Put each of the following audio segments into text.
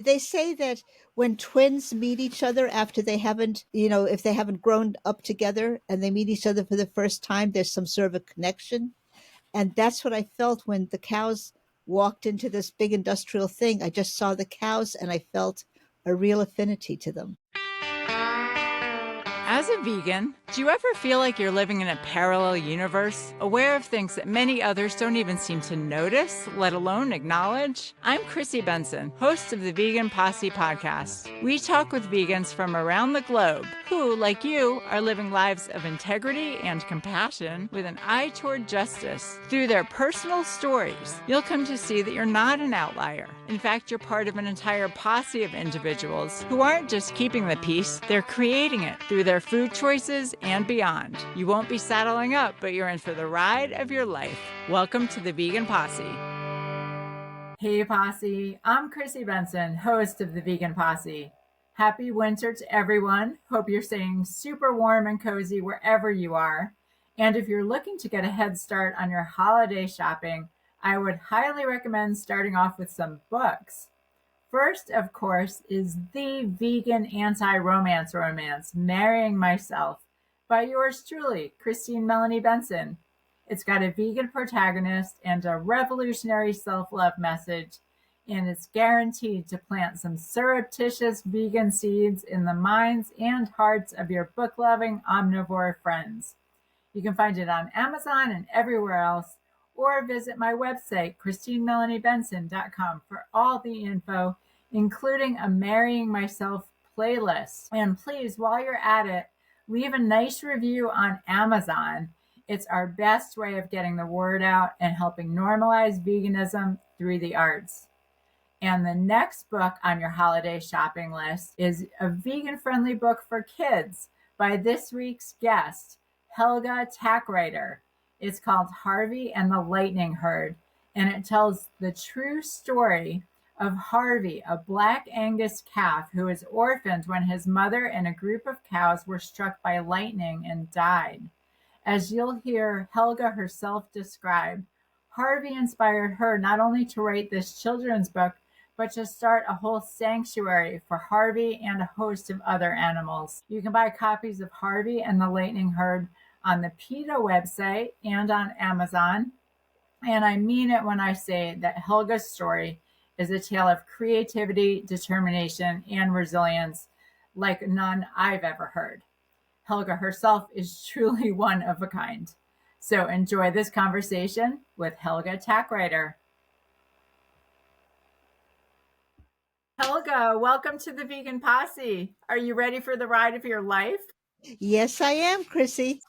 They say that when twins meet each other after they haven't, if they haven't grown up together and they meet each other for the first time, there's some sort of a connection. And that's what I felt when the cows walked into this big industrial thing. I just saw the cows and I felt a real affinity to them. As a vegan, do you ever feel like you're living in a parallel universe, aware of things that many others don't even seem to notice, let alone acknowledge? I'm Chrissy Benson, host of the Vegan Posse podcast. We talk with vegans from around the globe who, like you, are living lives of integrity and compassion with an eye toward justice. Through their personal stories, you'll come to see that you're not an outlier. In fact, you're part of an entire posse of individuals who aren't just keeping the peace, they're creating it through their food choices and beyond. You won't be saddling up, but you're in for the ride of your life. Welcome to the Vegan Posse. Hey Posse, I'm Chrissy Benson, host of the Vegan Posse. Happy winter to everyone. Hope you're staying super warm and cozy wherever you are. And if you're looking to get a head start on your holiday shopping, I would highly recommend starting off with some books. First, of course, is the vegan anti-romance romance, Marrying Myself, by yours truly, Christine Melanie Benson. It's got a vegan protagonist and a revolutionary self-love message, and it's guaranteed to plant some surreptitious vegan seeds in the minds and hearts of your book-loving omnivore friends. You can find it on Amazon and everywhere else, or visit my website, ChristineMelanieBenson.com, for all the info, including a Marrying Myself playlist. And please, while you're at it, leave a nice review on Amazon. It's our best way of getting the word out and helping normalize veganism through the arts. And the next book on your holiday shopping list is a vegan-friendly book for kids by this week's guest, Helga Tacreiter. It's called Harvey and the Lightning Herd, and it tells the true story of Harvey, a Black Angus calf who was orphaned when his mother and a group of cows were struck by lightning and died. As you'll hear Helga herself describe, Harvey inspired her not only to write this children's book, but to start a whole sanctuary for Harvey and a host of other animals. You can buy copies of Harvey and the Lightning Herd on the PETA website and on Amazon. And I mean it when I say that Helga's story is a tale of creativity, determination, and resilience like none I've ever heard. Helga herself is truly one of a kind. So enjoy this conversation with Helga Tacreiter. Helga, welcome to the Vegan Posse. Are you ready for the ride of your life? Yes, I am, Chrissy.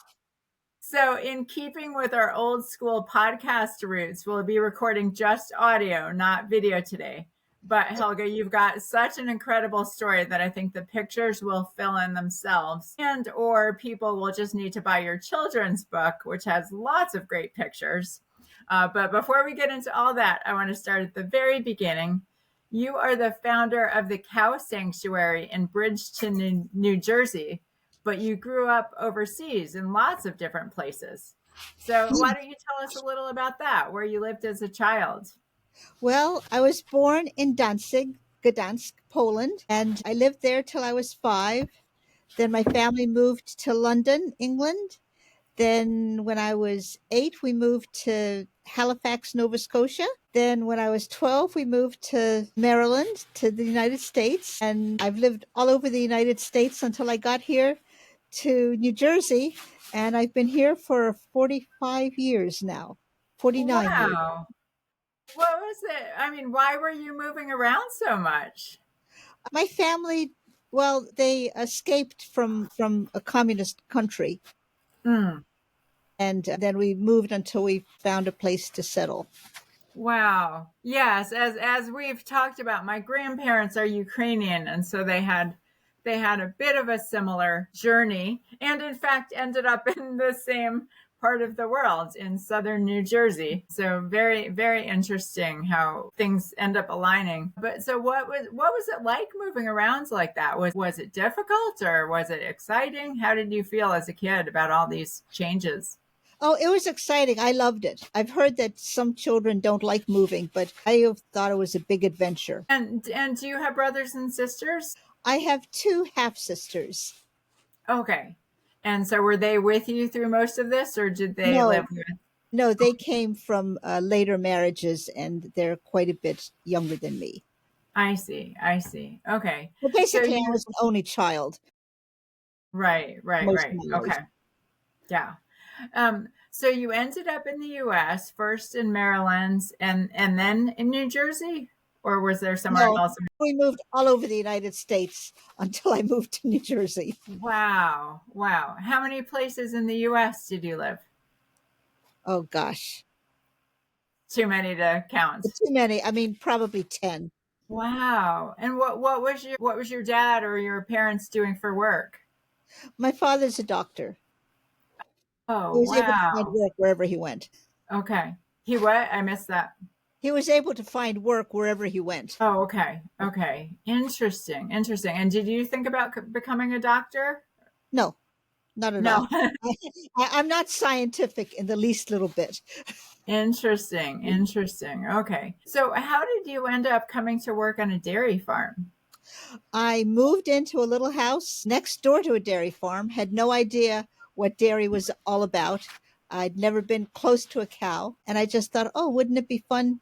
So in keeping with our old school podcast roots, we'll be recording just audio, not video today. But Helga, you've got such an incredible story that I think the pictures will fill in themselves, and or people will just need to buy your children's book, which has lots of great pictures. But before we get into all that, I want to start at the very beginning. You are the founder of the Cow Sanctuary in Bridgeton, New Jersey, but you grew up overseas in lots of different places. So why don't you tell us a little about that, where you lived as a child? Well, I was born in Danzig, Gdansk, Poland, and I lived there till I was 5. Then my family moved to London, England. Then when I was 8, we moved to Halifax, Nova Scotia. Then when I was 12, we moved to Maryland, to the United States. And I've lived all over the United States until I got here to New Jersey. And I've been here for 45 years now, 49 years. Wow. What was it? I mean, why were you moving around so much? My family, well, they escaped from a communist country. Mm. And then we moved until we found a place to settle. Wow. Yes, as we've talked about, my grandparents are Ukrainian, and so they had a bit of a similar journey, and in fact ended up in the same part of the world in southern New Jersey. So very, very interesting how things end up aligning. But so what was it like moving around like that? Was it difficult or was it exciting? How did you feel as a kid about all these changes? Oh, it was exciting. I loved it. I've heard that some children don't like moving, but I thought it was a big adventure. And do you have brothers and sisters? I have two half sisters. Okay. And so were they with you through most of this, or did they live No, with? no, they came from later marriages and they're quite a bit younger than me. I see. I see. Okay. Well, So basically, I you was an only child right, right, most of right. my life. Okay. Yeah. So you ended up in the US, first in Maryland and then in New Jersey? Or was there somewhere No, else? we moved all over the United States until I moved to New Jersey. Wow. Wow. How many places in the US did you live? Oh, gosh. Too many to count. Too many. I mean, probably 10. Wow. And what was your dad or your parents doing for work? My father's a doctor. Oh, He was able to find wow. work wherever he went. Okay. He what? I missed that. He was able to find work wherever he went. Oh, okay. Okay. Interesting. Interesting. And did you think about becoming a doctor? No, not at No. all. I'm not scientific in the least little bit. Interesting. Interesting. Okay. So, how did you end up coming to work on a dairy farm? I moved into a little house next door to a dairy farm, had no idea what dairy was all about. I'd never been close to a cow. And I just thought, oh, wouldn't it be fun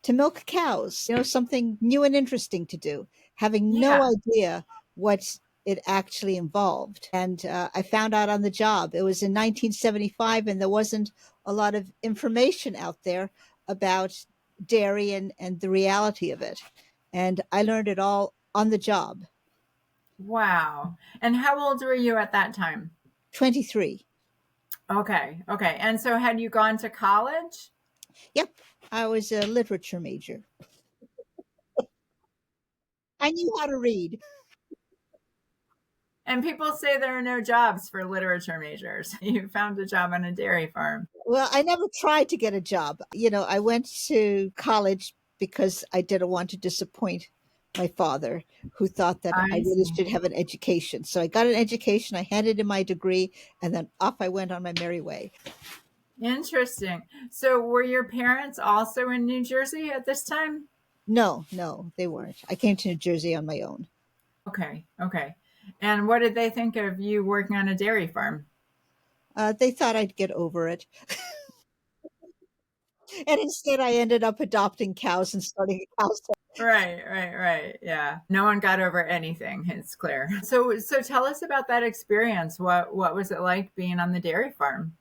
to milk cows? Something new and interesting to do, having no Yeah. idea what it actually involved. And I found out on the job. It was in 1975, and there wasn't a lot of information out there about dairy and the reality of it. And I learned it all on the job. Wow. And how old were you at that time? 23. Okay. Okay. And so, had you gone to college? Yep. I was a literature major. I knew how to read. And people say there are no jobs for literature majors. You found a job on a dairy farm. Well, I never tried to get a job. I went to college because I didn't want to disappoint my father, who thought that I I really see. should have an education. So I got an education, I handed in my degree, and then off I went on my merry way. Interesting. So, were your parents also in New Jersey at this time? No, no, they weren't. I came to New Jersey on my own. Okay. Okay. And what did they think of you working on a dairy farm? They thought I'd get over it. And instead, I ended up adopting cows and starting a cow. Right, right, right. Yeah. No one got over anything, it's clear. So tell us about that experience. What was it like being on the dairy farm?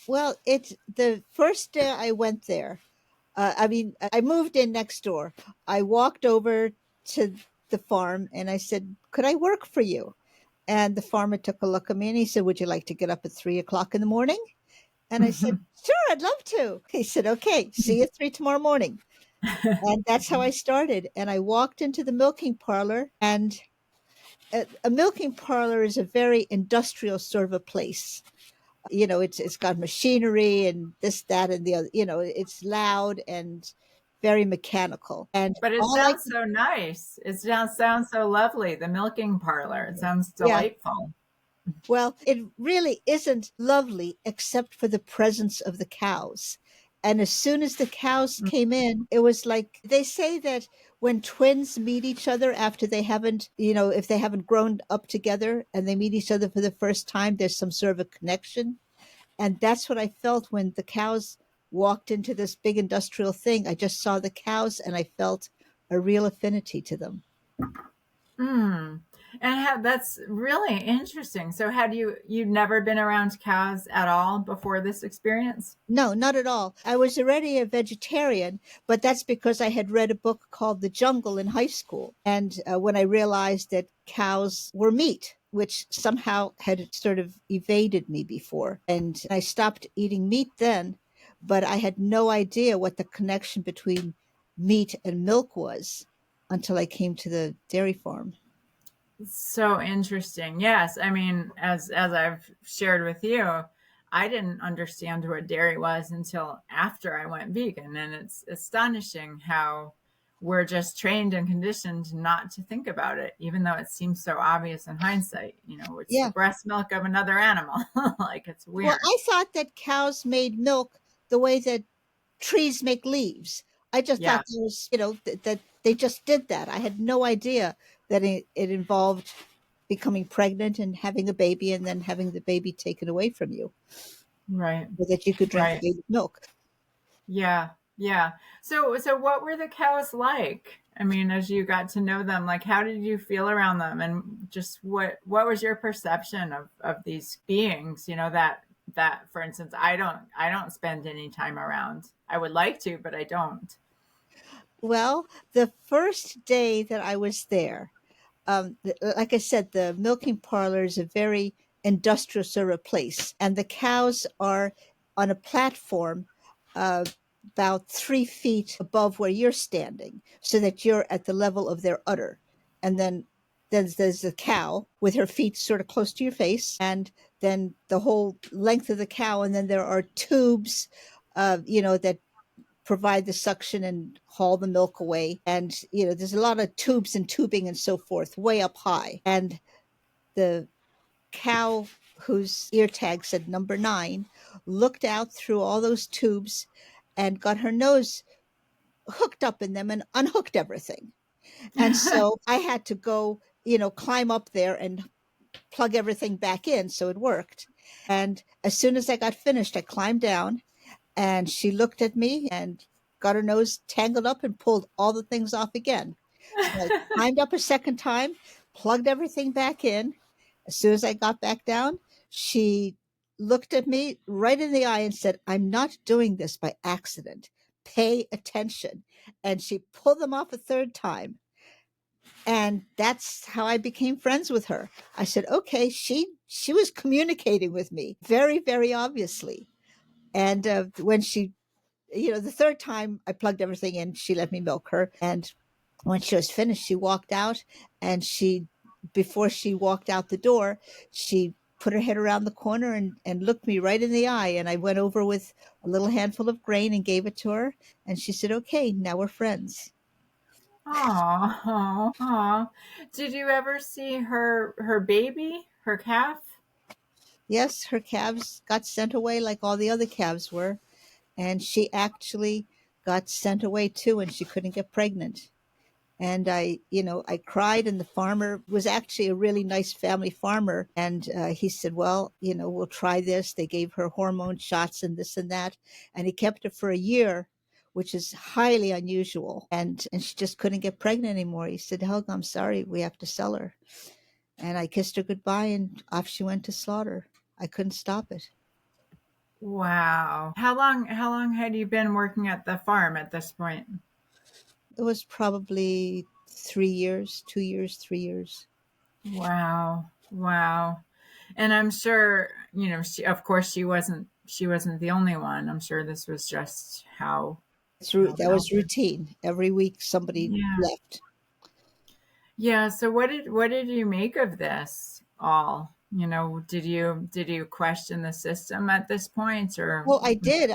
Well, it's the first day I went there. I mean, I moved in next door. I walked over to the farm and I said, "Could I work for you?" And the farmer took a look at me and he said, "Would you like to get up at 3 o'clock in the morning?" And I said, "Sure, I'd love to." He said, "Okay, see you at 3 tomorrow morning." And that's how I started. And I walked into the milking parlor, and a milking parlor is a very industrial sort of a place. It's got machinery and this, that, and the other. It's loud and very mechanical. And But it all I sounds could, so nice. Sounds so lovely. The milking parlor. It sounds yeah, delightful. well, it really isn't lovely except for the presence of the cows. And as soon as the cows came in, it was like they say that when twins meet each other after they haven't, if they haven't grown up together and they meet each other for the first time, there's some sort of a connection. And that's what I felt when the cows walked into this big industrial thing. I just saw the cows and I felt a real affinity to them. Mm. And that's really interesting. So had you'd never been around cows at all before this experience? No, not at all. I was already a vegetarian, but that's because I had read a book called The Jungle in high school. And when I realized that cows were meat, which somehow had sort of evaded me before. And I stopped eating meat then, but I had no idea what the connection between meat and milk was until I came to the dairy farm. So interesting. Yes, I mean, as I've shared with you, I didn't understand what dairy was until after I went vegan, and it's astonishing how we're just trained and conditioned not to think about it, even though it seems so obvious in hindsight. It's the Yeah. breast milk of another animal. Like, it's Well, weird. I thought that cows made milk the way that trees make leaves. I just thought Yeah, that was, that they just did that. I had no idea that it involved becoming pregnant and having a baby and then having the baby taken away from you right, so that you could drink the right. baby's milk. Yeah, yeah. So what were the cows like? I mean, as you got to know them, like, how did you feel around them, and just what was your perception of these beings? That, for instance, I don't spend any time around. I would like to, but I don't. Well, the first day that I was there, like I said, the milking parlor is a very industrial sort of place, and the cows are on a platform uh, about 3 feet above where you're standing, so that you're at the level of their udder. And then there's the cow with her feet sort of close to your face, and then the whole length of the cow, and then there are tubes, that provide the suction and haul the milk away. And, there's a lot of tubes and tubing and so forth way up high. And the cow whose ear tag said number 9 looked out through all those tubes and got her nose hooked up in them and unhooked everything. And so I had to go, climb up there and plug everything back in so it worked. And as soon as I got finished, I climbed down and she looked at me and got her nose tangled up and pulled all the things off again. So I climbed up a second time, plugged everything back in. As soon as I got back down, she looked at me right in the eye and said, "I'm not doing this by accident. Pay attention." And she pulled them off a third time. And that's how I became friends with her. I said, okay, she was communicating with me very, very obviously. And when she, the third time I plugged everything in, she let me milk her. And when she was finished, she walked out, and before she walked out the door, she put her head around the corner and looked me right in the eye. And I went over with a little handful of grain and gave it to her. And she said, okay, now we're friends. Oh, oh. Did you ever see her baby, her calf? Yes, her calves got sent away like all the other calves were. And she actually got sent away too, and she couldn't get pregnant. And I cried, and the farmer was actually a really nice family farmer. And he said, well, we'll try this. They gave her hormone shots and this and that. And he kept her for a year, which is highly unusual. And she just couldn't get pregnant anymore. He said, Helga, I'm sorry, we have to sell her. And I kissed her goodbye, and off she went to slaughter. I couldn't stop it. Wow. How long had you been working at the farm at this point? It was probably 3 years, 2 years, 3 years. Wow. Wow. And I'm sure, of course she wasn't the only one. I'm sure this was just how That was routine. Every week somebody yeah. left. Yeah, so what did you make of this all? Did you question the system at this point, or Well, I did.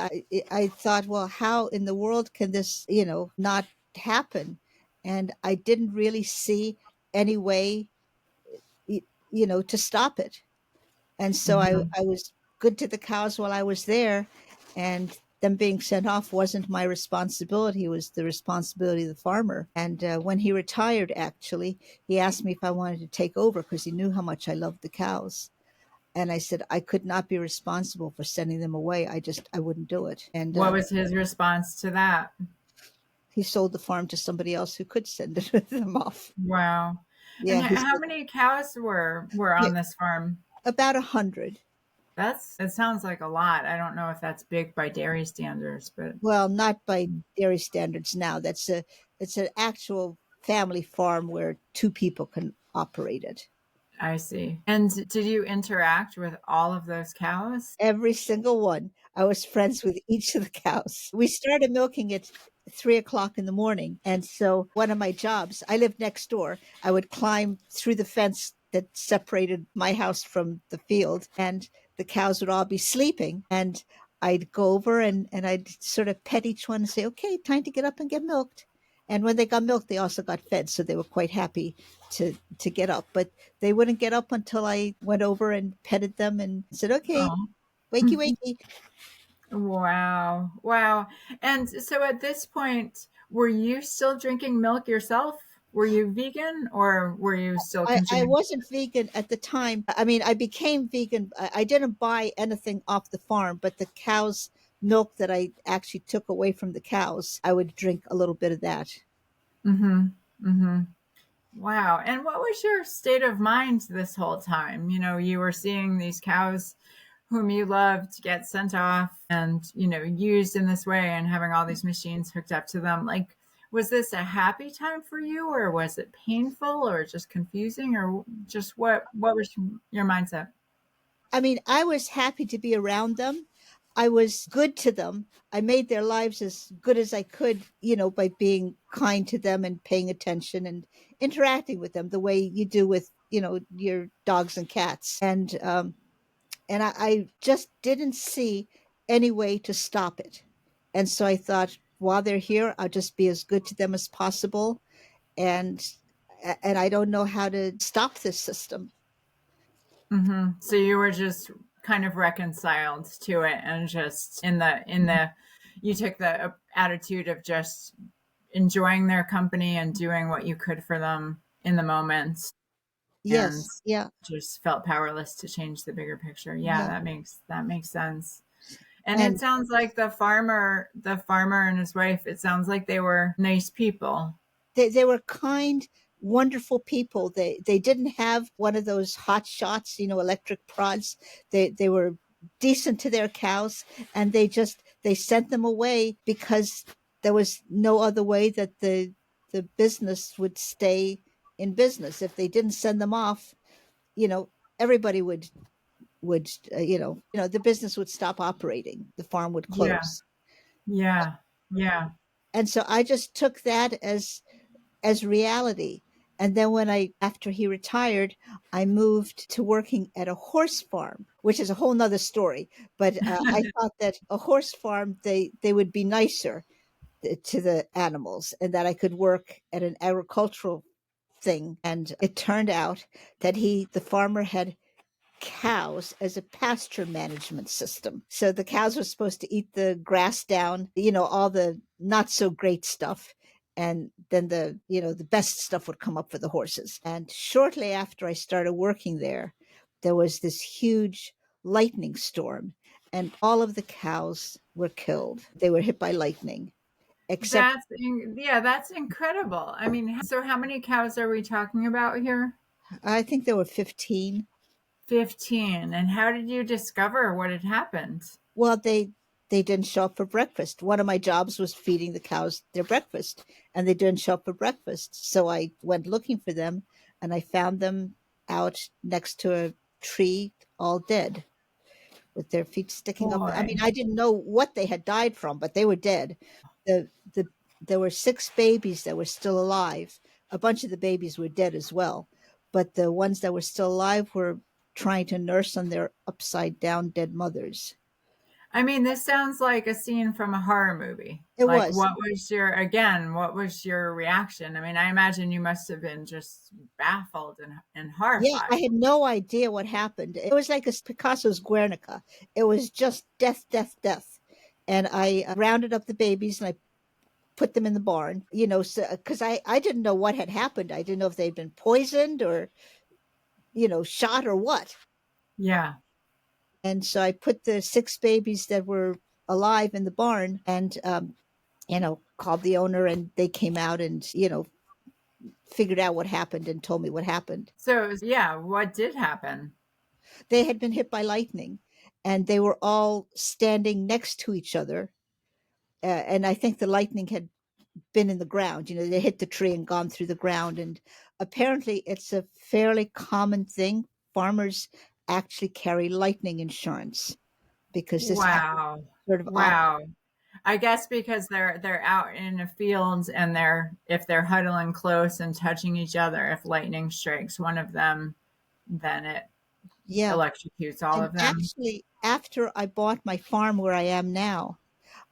I thought, well, how in the world can this, not happen? And I didn't really see any way, y- to stop it. And so Mhm. I was good to the cows while I was there, and them being sent off wasn't my responsibility. It was the responsibility of the farmer. And when he retired, actually, he asked me if I wanted to take over because he knew how much I loved the cows. And I said I could not be responsible for sending them away. I wouldn't do it. And What was his response to that? he sold the farm to somebody else who could send them off. Wow. And Yeah, he how said many cows were yeah, on this farm? about 100. It sounds like a lot. I don't know if that's big by dairy standards, but Well, not by dairy standards now. It's an actual family farm where two people can operate it. I see. And did you interact with all of those cows? Every single one. I was friends with each of the cows. We started milking at 3 o'clock in the morning. And so one of my jobs, I lived next door. I would climb through the fence that separated my house from the field, and the cows would all be sleeping. And I'd go over and I'd sort of pet each one and say, okay, time to get up and get milked. And when they got milk, they also got fed, so they were quite happy to get up. But they wouldn't get up until I went over and petted them and said, "Okay, Oh. wakey, wakey." Wow. Wow. And so at this point, were you still drinking milk yourself? Were you vegan or were you still I consuming? wasn't vegan at the time. I mean, I became vegan. I didn't buy anything off the farm, but the cow's milk that I actually took away from the cows, I would drink a little bit of that. Mm-hmm. Mm-hmm. Wow. And what was your state of mind this whole time? You were seeing these cows whom you loved get sent off and, used in this way and having all these machines hooked up to them. Like, was this a happy time for you or was it painful or just confusing or just what was your mindset? I mean, I was happy to be around them. I was good to them. I made their lives as good as I could, by being kind to them and paying attention and interacting with them the way you do with, your dogs and cats. And I just didn't see any way to stop it. And so I thought, while they're here, I'll just be as good to them as possible. And and I don't know how to stop this system. So you were just kind of reconciled to it and just in the you took the attitude of just enjoying their company and doing what you could for them in the moment and Yes, yeah, just felt powerless to change the bigger picture. Yeah, yeah. that makes sense. And it And sounds like the farmer and his wife, it sounds like they were nice people. they were kind, wonderful people. They didn't have one of those hot shots, electric prods. They were decent to their cows, and they sent them away because there was no other way that the business would stay in business. If they didn't send them off, everybody would the business would stop operating. The farm would Yeah. close. Yeah. Yeah. And so I just took that as reality. And then after he retired, I moved to working at a horse farm, which is a whole nother story. But I thought that a horse farm, they would be nicer to the animals, and that I could work at an agricultural thing. And it turned out that the farmer, had cows as a pasture management system. So the cows were supposed to eat the grass down, all the not so great stuff. And then the best stuff would come up for the horses. And shortly after I started working there was this huge lightning storm, and all of the cows were killed. They were hit by lightning, except Yeah, that's incredible. I mean, so how many cows are we talking about here? I think there were 15. 15. And how did you discover what had happened? Well, they didn't show up for breakfast. One of my jobs was feeding the cows their breakfast, and they didn't show up for breakfast. So I went looking for them, and I found them out next to a tree, all dead, with their feet sticking up. I mean, Boy. I didn't know what they had died from, but they were dead. There were 6 babies that were still alive. A bunch of the babies were dead as well, but the ones that were still alive were trying to nurse on their upside down dead mothers. I mean, this sounds like a scene from a horror movie. It Like, was. what was your reaction? I mean, I imagine you must have been just baffled and Yeah, I horrified. had no idea what happened. It was like a Picasso's Guernica. It was just death, death, death. And I rounded up the babies and I put them in the barn, so, because I didn't know what had happened. I didn't know if they'd been poisoned or, shot or what. Yeah. And so I put the 6 babies that were alive in the barn and, called the owner, and they came out and, figured out what happened and told me what happened. So, yeah, what did happen? They had been hit by lightning, and they were all standing next to each other. And I think the lightning had been in the ground. They hit the tree and gone through the ground. And apparently, it's a fairly common thing. Farmers actually carry lightning insurance because this happens Wow. sort of often. Wow. I guess because they're out in the fields and if they're huddling close and touching each other, if lightning strikes one of them, then it Yeah. electrocutes all And of them. actually, after I bought my farm where I am now,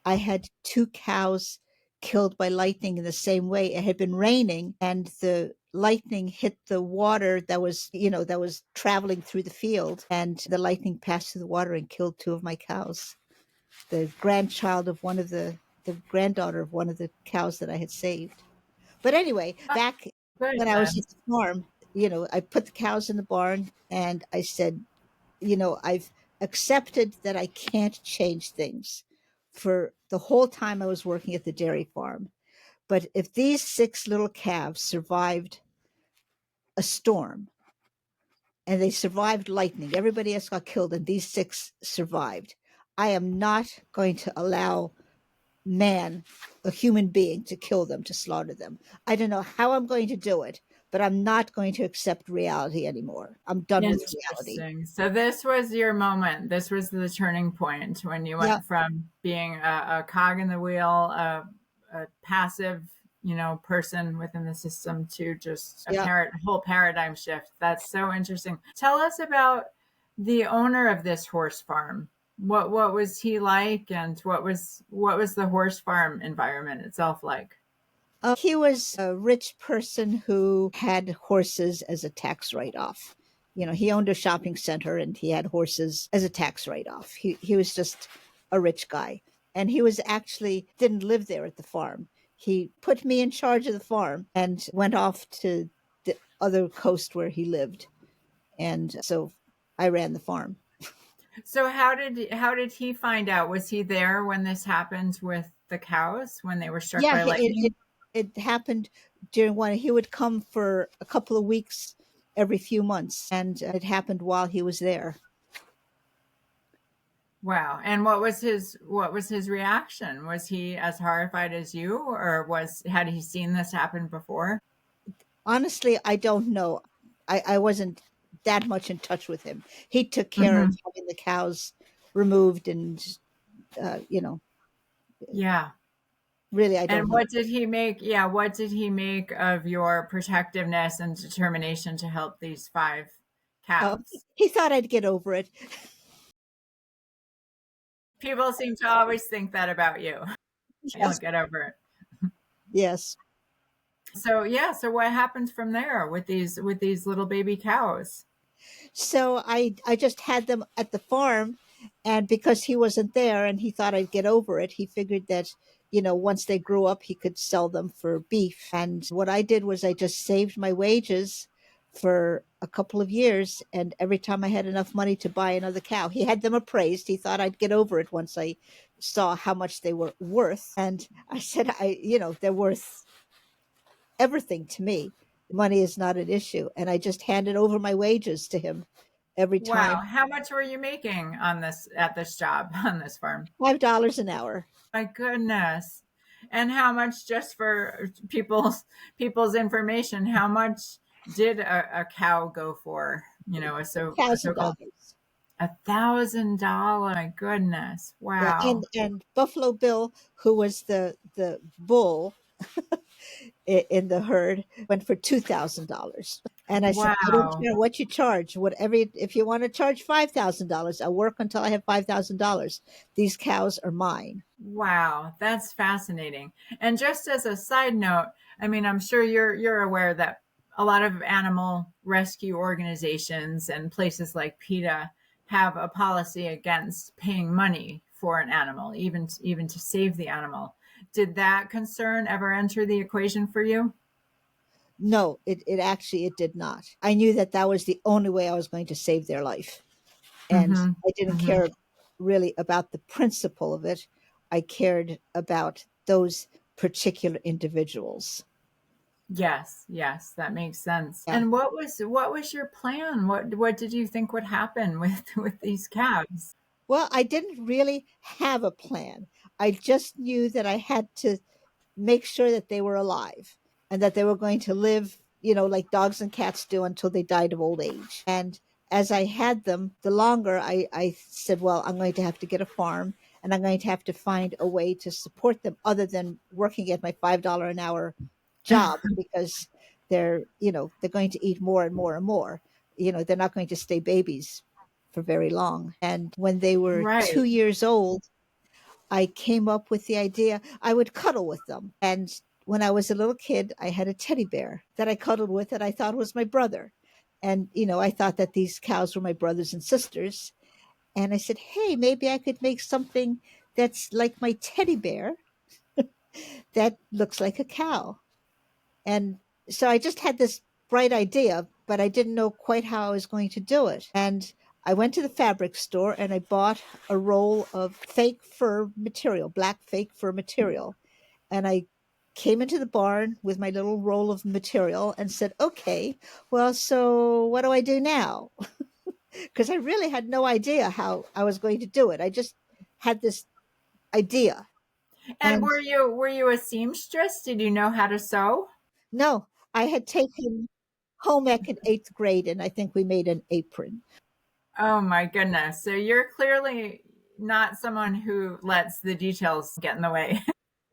I had 2 cows killed by lightning in the same way. It had been raining, and the lightning hit the water that was, that was traveling through the field, and the lightning passed through the water and killed two of my cows. The grandchild of the granddaughter of one of the cows that I had saved. But anyway, back when I was at Goodness. the farm, I put the cows in the barn and I said, I've accepted that I can't change things for the whole time I was working at the dairy farm. But if these six little calves survived a storm and they survived lightning, everybody else got killed and these six survived, I am not going to allow man, a human being, to kill them, to slaughter them. I don't know how I'm going to do it, but I'm not going to accept reality anymore. I'm done with reality. Interesting. So this was your moment. This was the turning point when you Yeah, went from being a cog in the wheel, a passive, person within the system to just yeah. a whole paradigm shift. That's so interesting. Tell us about the owner of this horse farm. What was he like, and what was the horse farm environment itself like? He was a rich person who had horses as a tax write off. He owned a shopping center and he had horses as a tax write off. He was just a rich guy. And he was actually didn't live there at the farm. He put me in charge of the farm and went off to the other coast where he lived. And so I ran the farm. So how did he find out? Was he there when this happened with the cows when they were struck Yeah, by lightning? it happened during one. He would come for a couple of weeks every few months, and it happened while he was there. Wow. And what was his reaction? Was he as horrified as you, or had he seen this happen before? Honestly, I don't know. I wasn't that much in touch with him. He took care of Hmm. having the cows removed, and uh, you know, Yeah. really, I don't And know. what did he make of your protectiveness and determination to help these five Uh, calves? he thought I'd get over it. People seem to always think that about you. You'll Yes, get over it. yes. So yeah, so what happens from there with these little baby cows? So I just had them at the farm, and because he wasn't there and he thought I'd get over it, he figured that, once they grew up he could sell them for beef. And what I did was I just saved my wages for a couple of years, and every time I had enough money to buy another cow, he had them appraised. He thought I'd get over it once I saw how much they were worth. And I said, they're worth everything to me. Money is not an issue. And I just handed over my wages to him every Wow, time. how much were you making at this job on this farm? $5 an hour. My goodness. And how much, just for people's information, how much did a cow go for? A thousand so-called dollars. $1,000. My goodness. Yeah, Wow. and Buffalo Bill, who was the bull in the herd, went for $2,000. And I said, I don't Wow. care what you charge. Whatever, if you want to charge $5,000, I'll work until I have $5,000. These cows are mine. Wow, that's fascinating. And just as a side note, I mean, I'm sure you're aware that a lot of animal rescue organizations and places like PETA have a policy against paying money for an animal, even to save the animal. Did that concern ever enter the equation for you? No, it actually it did not. I knew that that was the only way I was going to save their life. And Mm-hmm. I didn't Mm-hmm. care really about the principle of it. I cared about those particular individuals. Yes, yes, that makes sense. Yeah. And what was your plan? What did you think would happen with these calves? Well, I didn't really have a plan. I just knew that I had to make sure that they were alive and that they were going to live, like dogs and cats do until they died of old age. And as I had them, the longer I said, well, I'm going to have to get a farm and I'm going to have to find a way to support them other than working at my $5 an hour job, because they're going to eat more and more and more. They're not going to stay babies for very long. And when they were Right. 2 years old, I came up with the idea I would cuddle with them. And when I was a little kid, I had a teddy bear that I cuddled with that I thought was my brother. And, I thought that these cows were my brothers and sisters. And I said, hey, maybe I could make something that's like my teddy bear that looks like a cow. And so I just had this bright idea, but I didn't know quite how I was going to do it. And I went to the fabric store and I bought a roll of fake fur material, black fake fur material. And I came into the barn with my little roll of material and said, okay, well, so what do I do now? Because I really had no idea how I was going to do it. I just had this idea. And And were you a seamstress? Did you know how to sew? no, I had taken home ec in eighth grade, and I think we made an apron. Oh my goodness. So you're clearly not someone who lets the details get in the way.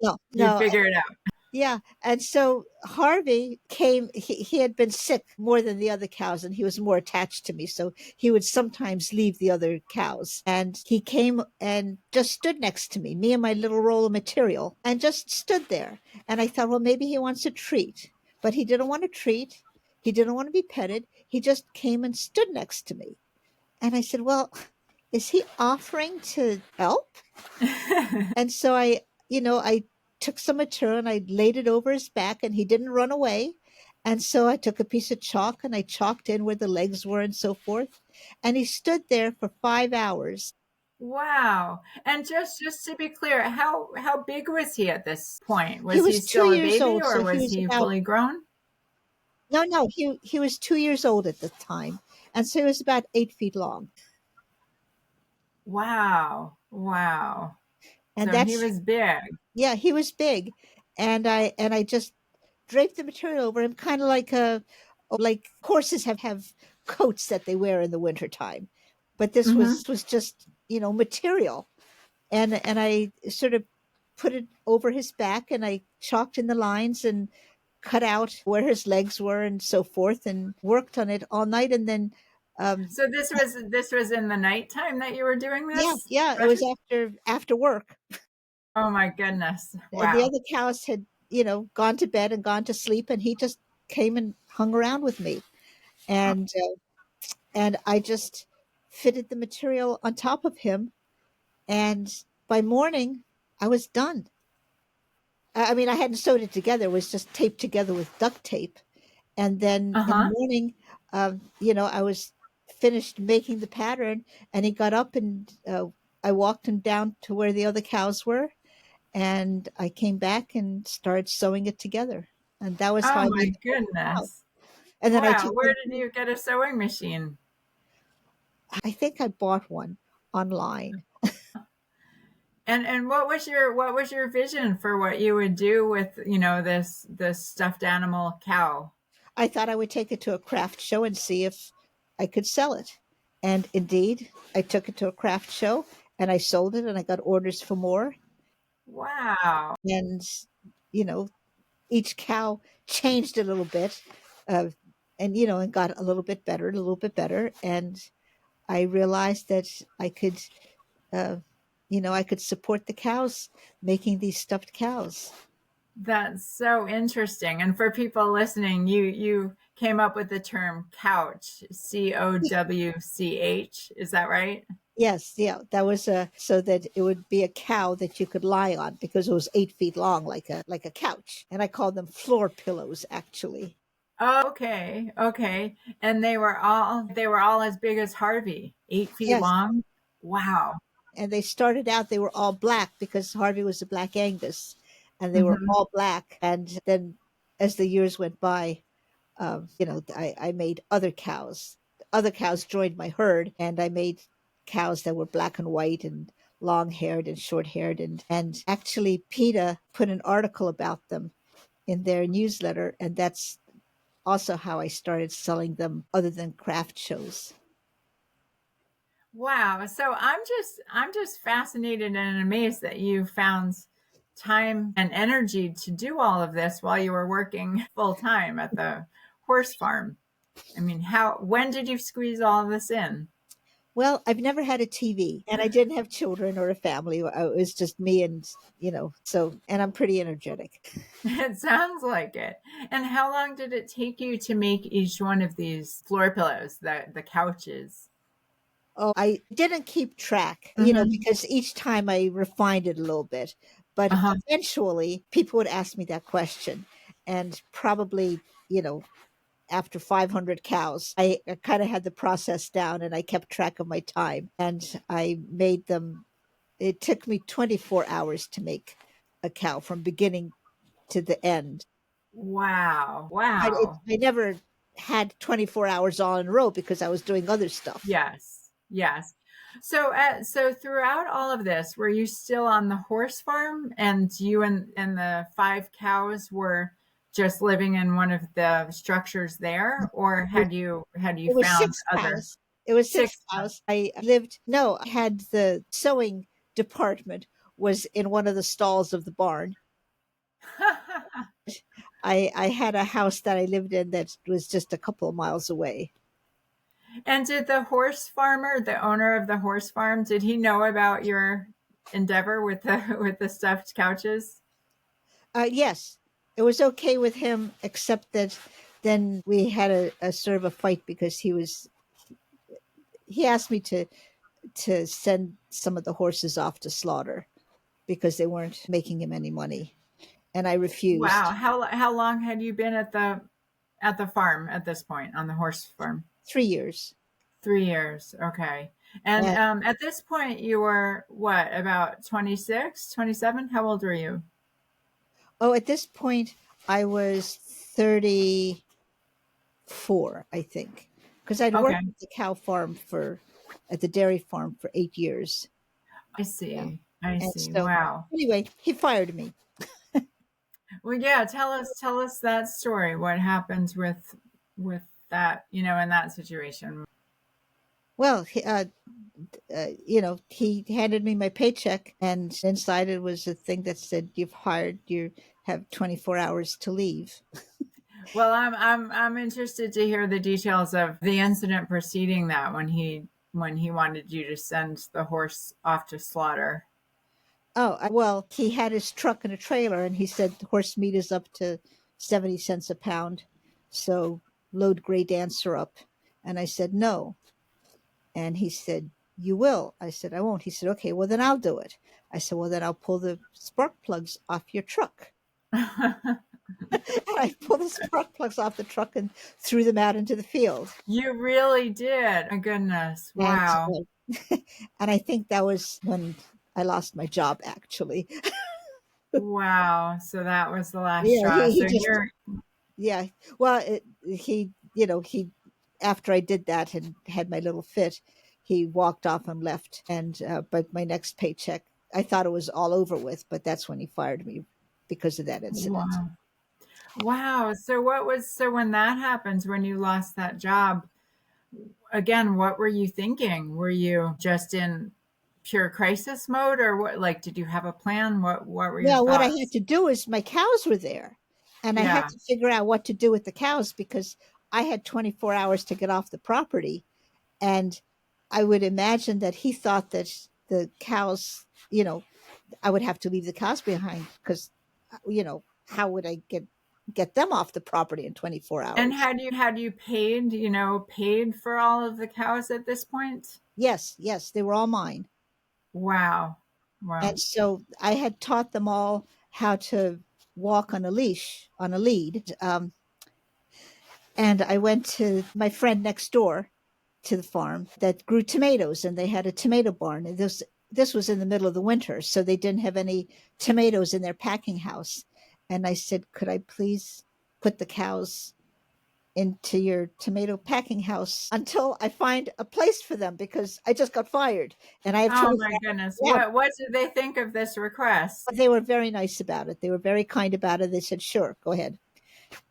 No, You no, figure it out. yeah. And so Harvey came, he had been sick more than the other cows, and he was more attached to me. So he would sometimes leave the other cows. And he came and just stood next to me and my little roll of material, and just stood there. And I thought, well, maybe he wants a treat. But he didn't want a treat. He didn't want to be petted. He just came and stood next to me. And I said, well, is he offering to help? And so I took some material and I laid it over his back, and he didn't run away. And so I took a piece of chalk and I chalked in where the legs were and so forth. And he stood there for 5 hours. Wow. And just to be clear, how big was he at this point? He Was he was two still a years baby old. or So he was was he about, fully grown? no, no, he was 2 years old at the time. And so he was about 8 feet long. Wow. Wow. And So he that's, was big. yeah, he was big. And I just draped the material over him, kind of like horses have coats that they wear in the wintertime. But this Hmm. was just, material. And I sort of put it over his back, and I chalked in the lines and cut out where his legs were and so forth, and worked on it all night. And then um So this was in the nighttime that you were doing yeah, this yeah, it was project? after work. Oh my goodness. And the Wow. other cows had, gone to bed and gone to sleep, and he just came and hung around with me. And I just fitted the material on top of him, and by morning I was done. I mean, I hadn't sewed it together; it was just taped together with duct tape. And then in the Uh-huh. morning, I was finished making the pattern, and he got up, and I walked him down to where the other cows were, and I came back and started sewing it together. And that was how Oh I my made the first cow. goodness. And then I Wow. took Where them. did you get a sewing machine? I think I bought one online. And what was your vision for what you would do with, this stuffed animal cow? I thought I would take it to a craft show and see if I could sell it. And indeed, I took it to a craft show and I sold it, and I got orders for more. Wow. And, you know, each cow changed a little bit, uh, and got a little bit better, a little bit better. And I realized that uh, I could support the cows making these stuffed cows. That's so interesting. And for people listening, you came up with the term couch, COWCH. Is that right? Yes, yeah, that was so that it would be a cow that you could lie on, because it was 8 feet long, like a couch. And I called them floor pillows, actually. Okay. Okay. And they were all as big as Harvey, 8 feet Yes, long. Wow. and they started out, they were all black because Harvey was a black Angus, and they were Hmm. all black. And then as the years went by, I made other cows. Other cows joined my herd, and I made cows that were black and white and long haired and short haired. And actually, PETA put an article about them in their newsletter, and that's also how I started selling them, other than craft shows. Wow. So I'm just fascinated and amazed that you found time and energy to do all of this while you were working full time at the horse farm. I mean, when did you squeeze all of this in? Well, I've never had a TV and I didn't have children or a family. It was just me and, and I'm pretty energetic. It sounds like it. And how long did it take you to make each one of these floor pillows, the couches? Oh, I didn't keep track, Mm-hmm. because each time I refined it a little bit. But Uh-huh. eventually, people would ask me that question. And probably, after 500 cows, I kind of had the process down and I kept track of my time. And I made them, it took me 24 hours to make a cow from beginning to the end. Wow. But Wow. I never had 24 hours all in a row because I was doing other stuff. Yes. Yes. So throughout all of this, were you still on the horse farm, and you and the five cows were just living in one of the structures there, or had you It was found 6 other cows. It was 6 six? cows. I lived no, I had the sewing department was in one of the stalls of the barn. I had a house that I lived in that was just a couple of miles away. And did the horse farmer, the owner of the horse farm, did he know about your endeavor with the with the stuffed couches? Yes, it was okay with him, except that then we had a sort of a fight because he asked me to send some of the horses off to slaughter because they weren't making him any money, and I Wow. refused. How long had you been at the farm at this point, on the horse farm? 3 years. 3 years. Okay. And And at this point, you were what, about 26, 27? How old were you? oh, at this point, I was 34, I think, because I'd Okay. worked at the cow farm at the dairy farm for 8 years. I Yeah. see. I And see. so, Wow. anyway, he fired me. Well, yeah, tell us that story. What happened with that, in that situation? Well, he handed me my paycheck, and inside it was a thing that said, you have 24 hours to leave. Well, I'm interested to hear the details of the incident preceding that, when he wanted you to send the horse off to slaughter. Oh, well, he had his truck and a trailer, and he said horse meat is up to 70 cents a pound. So load Gray Dancer up. And I said, no. And he said, you will. I said, I won't. He said, okay, well, then I'll do it. I said, well, then I'll pull the spark plugs off your truck. And I pulled the spark plugs off the truck and threw them out into the field. You really did. Oh, goodness. And, Wow. and I think that was when I lost my job, actually. Wow. So that was the last Yeah, straw. he So just, you're yeah. Well, he, after I did that and had my little fit, he walked off and left. But my next paycheck, I thought it was all over with, but that's when he fired me because of that incident. Wow. Wow. So when that happens, when you lost that job, again, what were you thinking? Were you just in pure crisis mode, or what, like, did you have a plan? What were your Well, what I had thoughts? to do is my cows were there, and I had Yeah. to figure out what to do with the cows because I had 24 hours to get off the property. And I would imagine that he thought that the cows, I would have to leave the cows behind because, how would I get them off the property in 24 And hours? had you paid for all of the cows at this point? Yes, yes, they were all mine. Wow. And Wow. so I had taught them all how to walk on a leash, on a lead. And I went to my friend next door to the farm that grew tomatoes, and they had a tomato barn. And this was in the middle of the winter, so they didn't have any tomatoes in their packing house. And I said, could I please put the cows into your tomato packing house until I find a place for them because I just got fired and I have Oh 24 my goodness. hours. Yeah, What did they think of this request? but they were very nice about it. They were very kind about it. They said, sure, go ahead.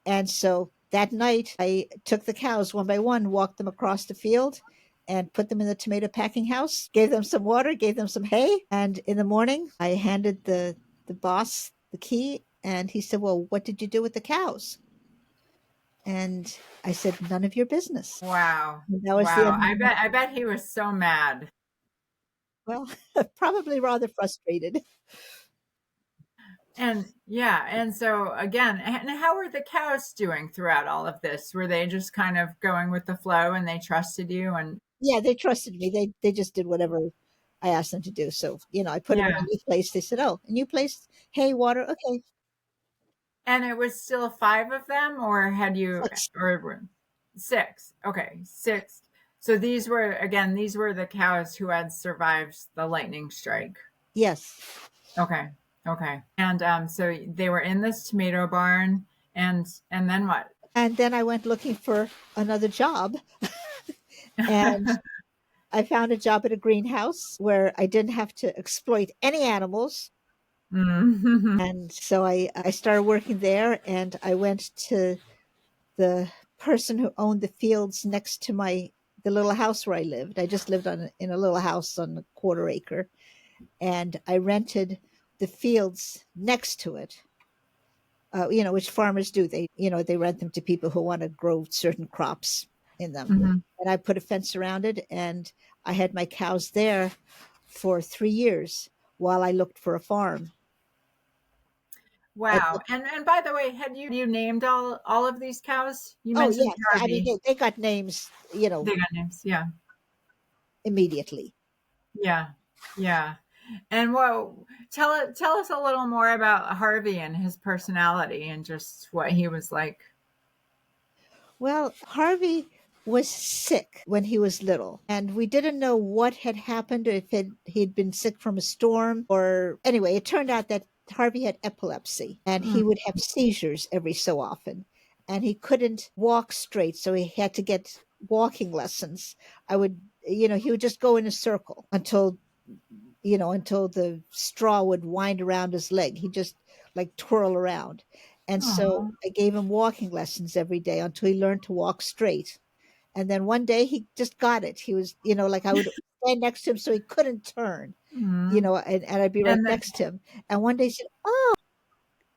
And so that night, I took the cows one by one, walked them across the field, and put them in the tomato packing house, gave them some water, gave them some hay. And in the morning, I handed the boss the key, and he said, well, what did you do with the cows? And I said, none of your business. Wow. And that was the Wow. end. I bet he was so mad. Well, probably rather frustrated. And yeah, and so again, and how were the cows doing throughout all of this? Were they just kind of going with the flow and they trusted you? And Yeah, they trusted me. They just did whatever I asked them to do. So, I put them in a yeah, new place. They said, "Oh, a new place, hay, water, okay, and it was still five of them, or had you, 6." or six? Okay, six. So these were the cows who had survived the lightning strike. Yes. Okay, okay. And so they were in this tomato barn, and then what? And then I went looking for another job, and I found a job at a greenhouse where I didn't have to exploit any animals. Mhm. And so I started working there, and I went to the person who owned the fields next to the little house where I lived. I just lived in a little house on a quarter acre, and I rented the fields next to it. Which farmers do. They rent them to people who want to grow certain crops in them. Mhm. And I put a fence around it, and I had my cows there for 3 years while I looked for a farm. And Wow. And by the way, had you named all of these cows? You oh mentioned yes, I mean Harvey. they got names, They got names. Yeah. immediately. Yeah. Yeah. And tell us a little more about Harvey and his personality and just what he was like. Well, Harvey was sick when he was little, and we didn't know what had happened, if he'd been sick from a storm, or anyway, it turned out that Harvey had epilepsy, and Mm. he would have seizures every so often, and he couldn't walk straight, so he had to get walking lessons. He would just go in a circle until the straw would wind around his leg. He just like twirl around. And so Aw. I gave him walking lessons every day until he learned to walk straight. And then one day he just got it. He was, like I would stand next to him so he couldn't turn, Mm. and I'd be right And then, next to him. And one day he said, "Oh,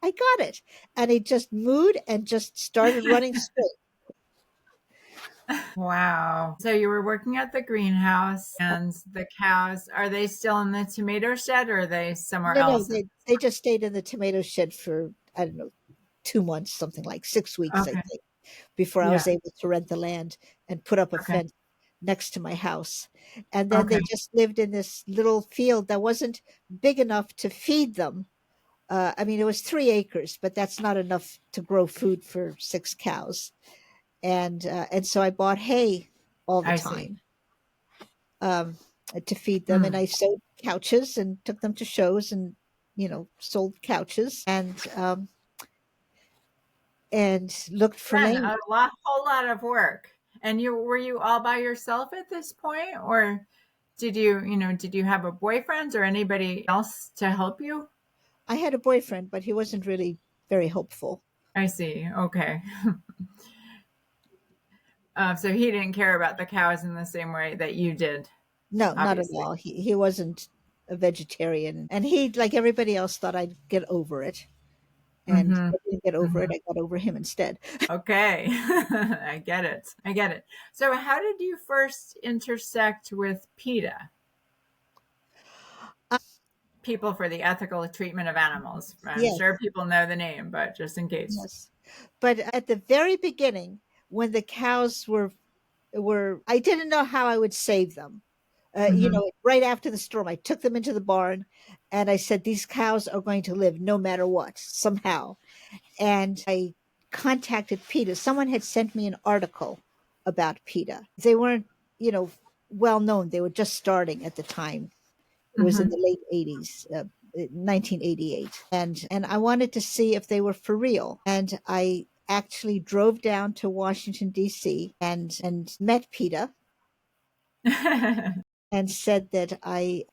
I got it." And he just moved and just started running straight. wow. So you were working at the greenhouse and the cows, are they still in the tomato shed or are they somewhere No, no, else? they just stayed in the tomato shed for, I don't know, 2 months, something like 6 weeks, I Okay. think, before I Yeah. was able to rent the land and put up a Okay. fence next to my house. And then Okay. they just lived in this little field that wasn't big enough to feed them. I mean, it was 3 acres, but that's not enough to grow food for 6 cows. And so I bought hay all the I see. time, um, to feed them, and Mm. I sewed couches and took them to shows, and sold couches, and looked for Again, land. whole lot of work. And were you all by yourself at this point, or did you have a boyfriend or anybody else to help you? I had a boyfriend, but he wasn't really very hopeful. I see. Okay. So he didn't care about the cows in the same way that you did, No, not at obviously. all. He wasn't a vegetarian, and he, like everybody else, thought I'd get over it. And Mm-hmm. I didn't get over it. Mm-hmm. I got over him instead. Okay. I get it. I get it. So how did you first intersect with PETA, People for the Ethical Treatment of Animals? I'm Yes, sure people know the name, but just in case. yes. But at the very beginning, when the cows I didn't know how I would save them. Mm-hmm. Right after the storm, I took them into the barn, and I said, "These cows are going to live no matter what, somehow." And I contacted PETA. Someone had sent me an article about PETA. They weren't, well known. They were just starting at the time. It was in Mm-hmm. the late 80s, 1988. And I wanted to see if they were for real. And I actually drove down to Washington, D.C., and met PETA and said that I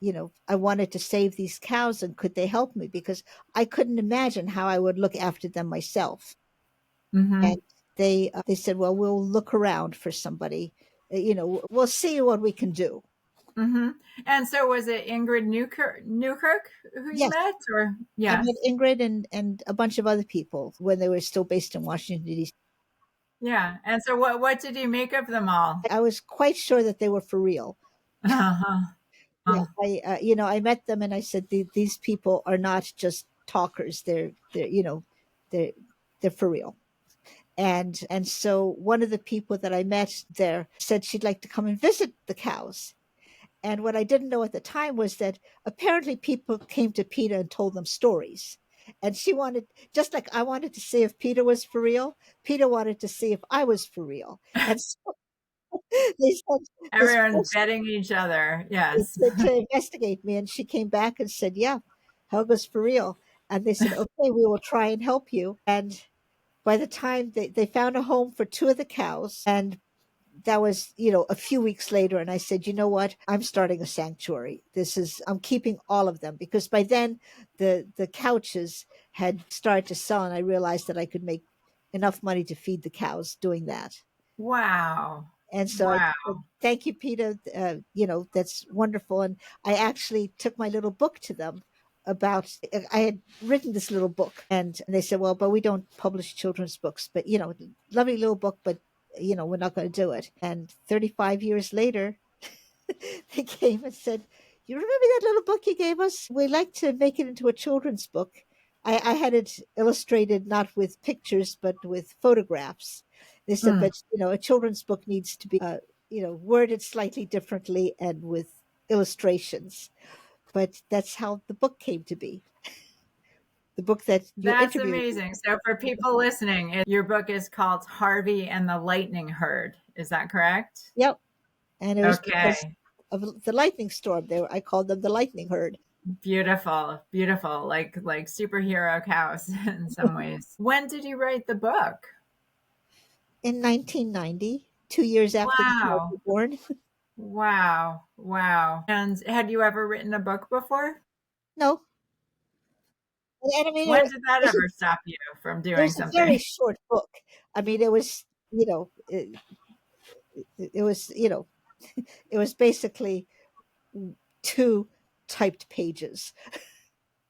wanted to save these cows, and could they help me, because I couldn't imagine how I would look after them myself. mm-hmm. And they said, "Well, we'll look around for somebody. We'll see what we can do." Mm-hmm. And so was it Ingrid Newkirk who you Yes, met, or I met yes? Ingrid and a bunch of other people when they were still based in Washington, D.C. Yeah. And so what did you make of them all? I was quite sure that they were for real. Uh-huh. Yeah, I met them and I said, these people are not just talkers. They're they're for real. And so one of the people that I met there said she'd like to come and visit the cows. And what I didn't know at the time was that apparently people came to Peter and told them stories. And she wanted, just like I wanted to see if Peter was for real, Peter wanted to see if I was for real. And so they said this Everyone's person betting each other. Yes. to investigate me. And she came back and said, yeah, Helga's for real. And they said, okay, we will try and help you. And by the time they found a home for two of the cows, and that was, a few weeks later. And I said, you know what? I'm starting a sanctuary. I'm keeping all of them, because by then the couches had started to sell, and I realized that I could make enough money to feed the cows doing that. Wow. And so I Wow. said, thank you, Peter. That's wonderful. And I actually took my little book to them about, I had written this little book, and they said, well, but we don't publish children's books, but, lovely little book, but, we're not going to do it. And 35 years later, they came and said, you remember that little book you gave us? We'd like to make it into a children's book. I had it illustrated not with pictures, but with photographs. They said, Mm. but, a children's book needs to be, worded slightly differently and with illustrations. But that's how the book came to be. The book that you That's interviewed. amazing. So for people listening, your book is called Harvey and the Lightning Herd. Is that correct? Yep. And it was because Okay. of the lightning storm. I called them the lightning herd. Beautiful. Beautiful. Like superhero cows in some ways. When did you write the book? In 1990, 2 years after the cows Wow. were born. Wow. Wow. And had you ever written a book before? No. And I mean, When did that ever stop you from it doing was a very something? short book. I mean, it was, it was, it was basically two typed pages.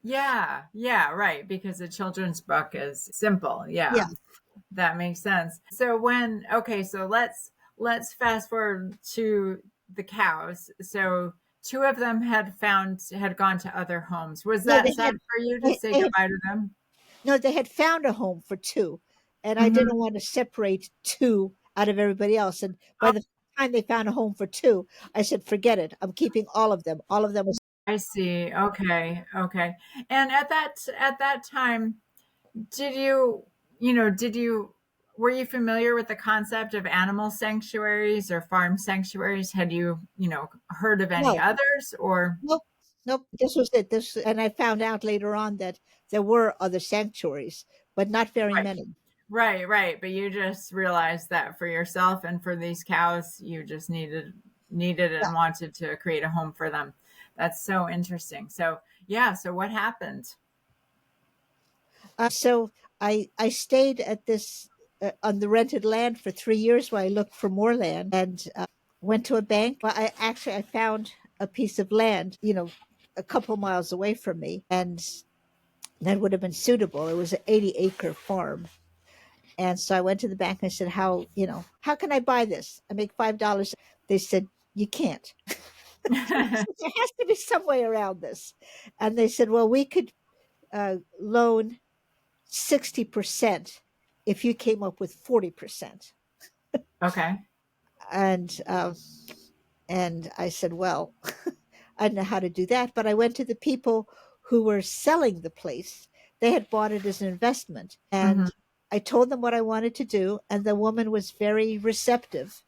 Yeah. Yeah. Right. Because a children's book is simple. Yeah. Yeah. That makes sense. So okay, so let's fast forward to the cows. So two of them had gone to other homes. Was No, that sad for you to say they had, goodbye to them? no, they had found a home for two, and I didn't Hmm. want to separate two out of everybody else. And by Oh, the time they found a home for two, I said, forget it. I'm keeping all of them. All of them was, I see. Okay, okay. And at that time, did you were you familiar with the concept of animal sanctuaries or farm sanctuaries? Had you heard of any no, others or nope, nope. This was it. And I found out later on that there were other sanctuaries, but not very right? many. Right, right. But you just realized that for yourself and for these cows, you just needed Yeah. and wanted to create a home for them. That's so interesting. So yeah, so what happened? So I stayed at this on the rented land for 3 years while I looked for more land, and went to a bank. Well, I found a piece of land, a couple miles away from me, and that would have been suitable. It was an 80-acre farm. And so I went to the bank and I said, how can I buy this? I make $5. They said, you can't. There has to be some way around this. And they said, well, we could loan 60% if you came up with 40%. Okay. And and I said, well, I don't know how to do that. But I went to the people who were selling the place. They had bought it as an investment. Hmm. And I told them what I wanted to do. And the woman was very receptive.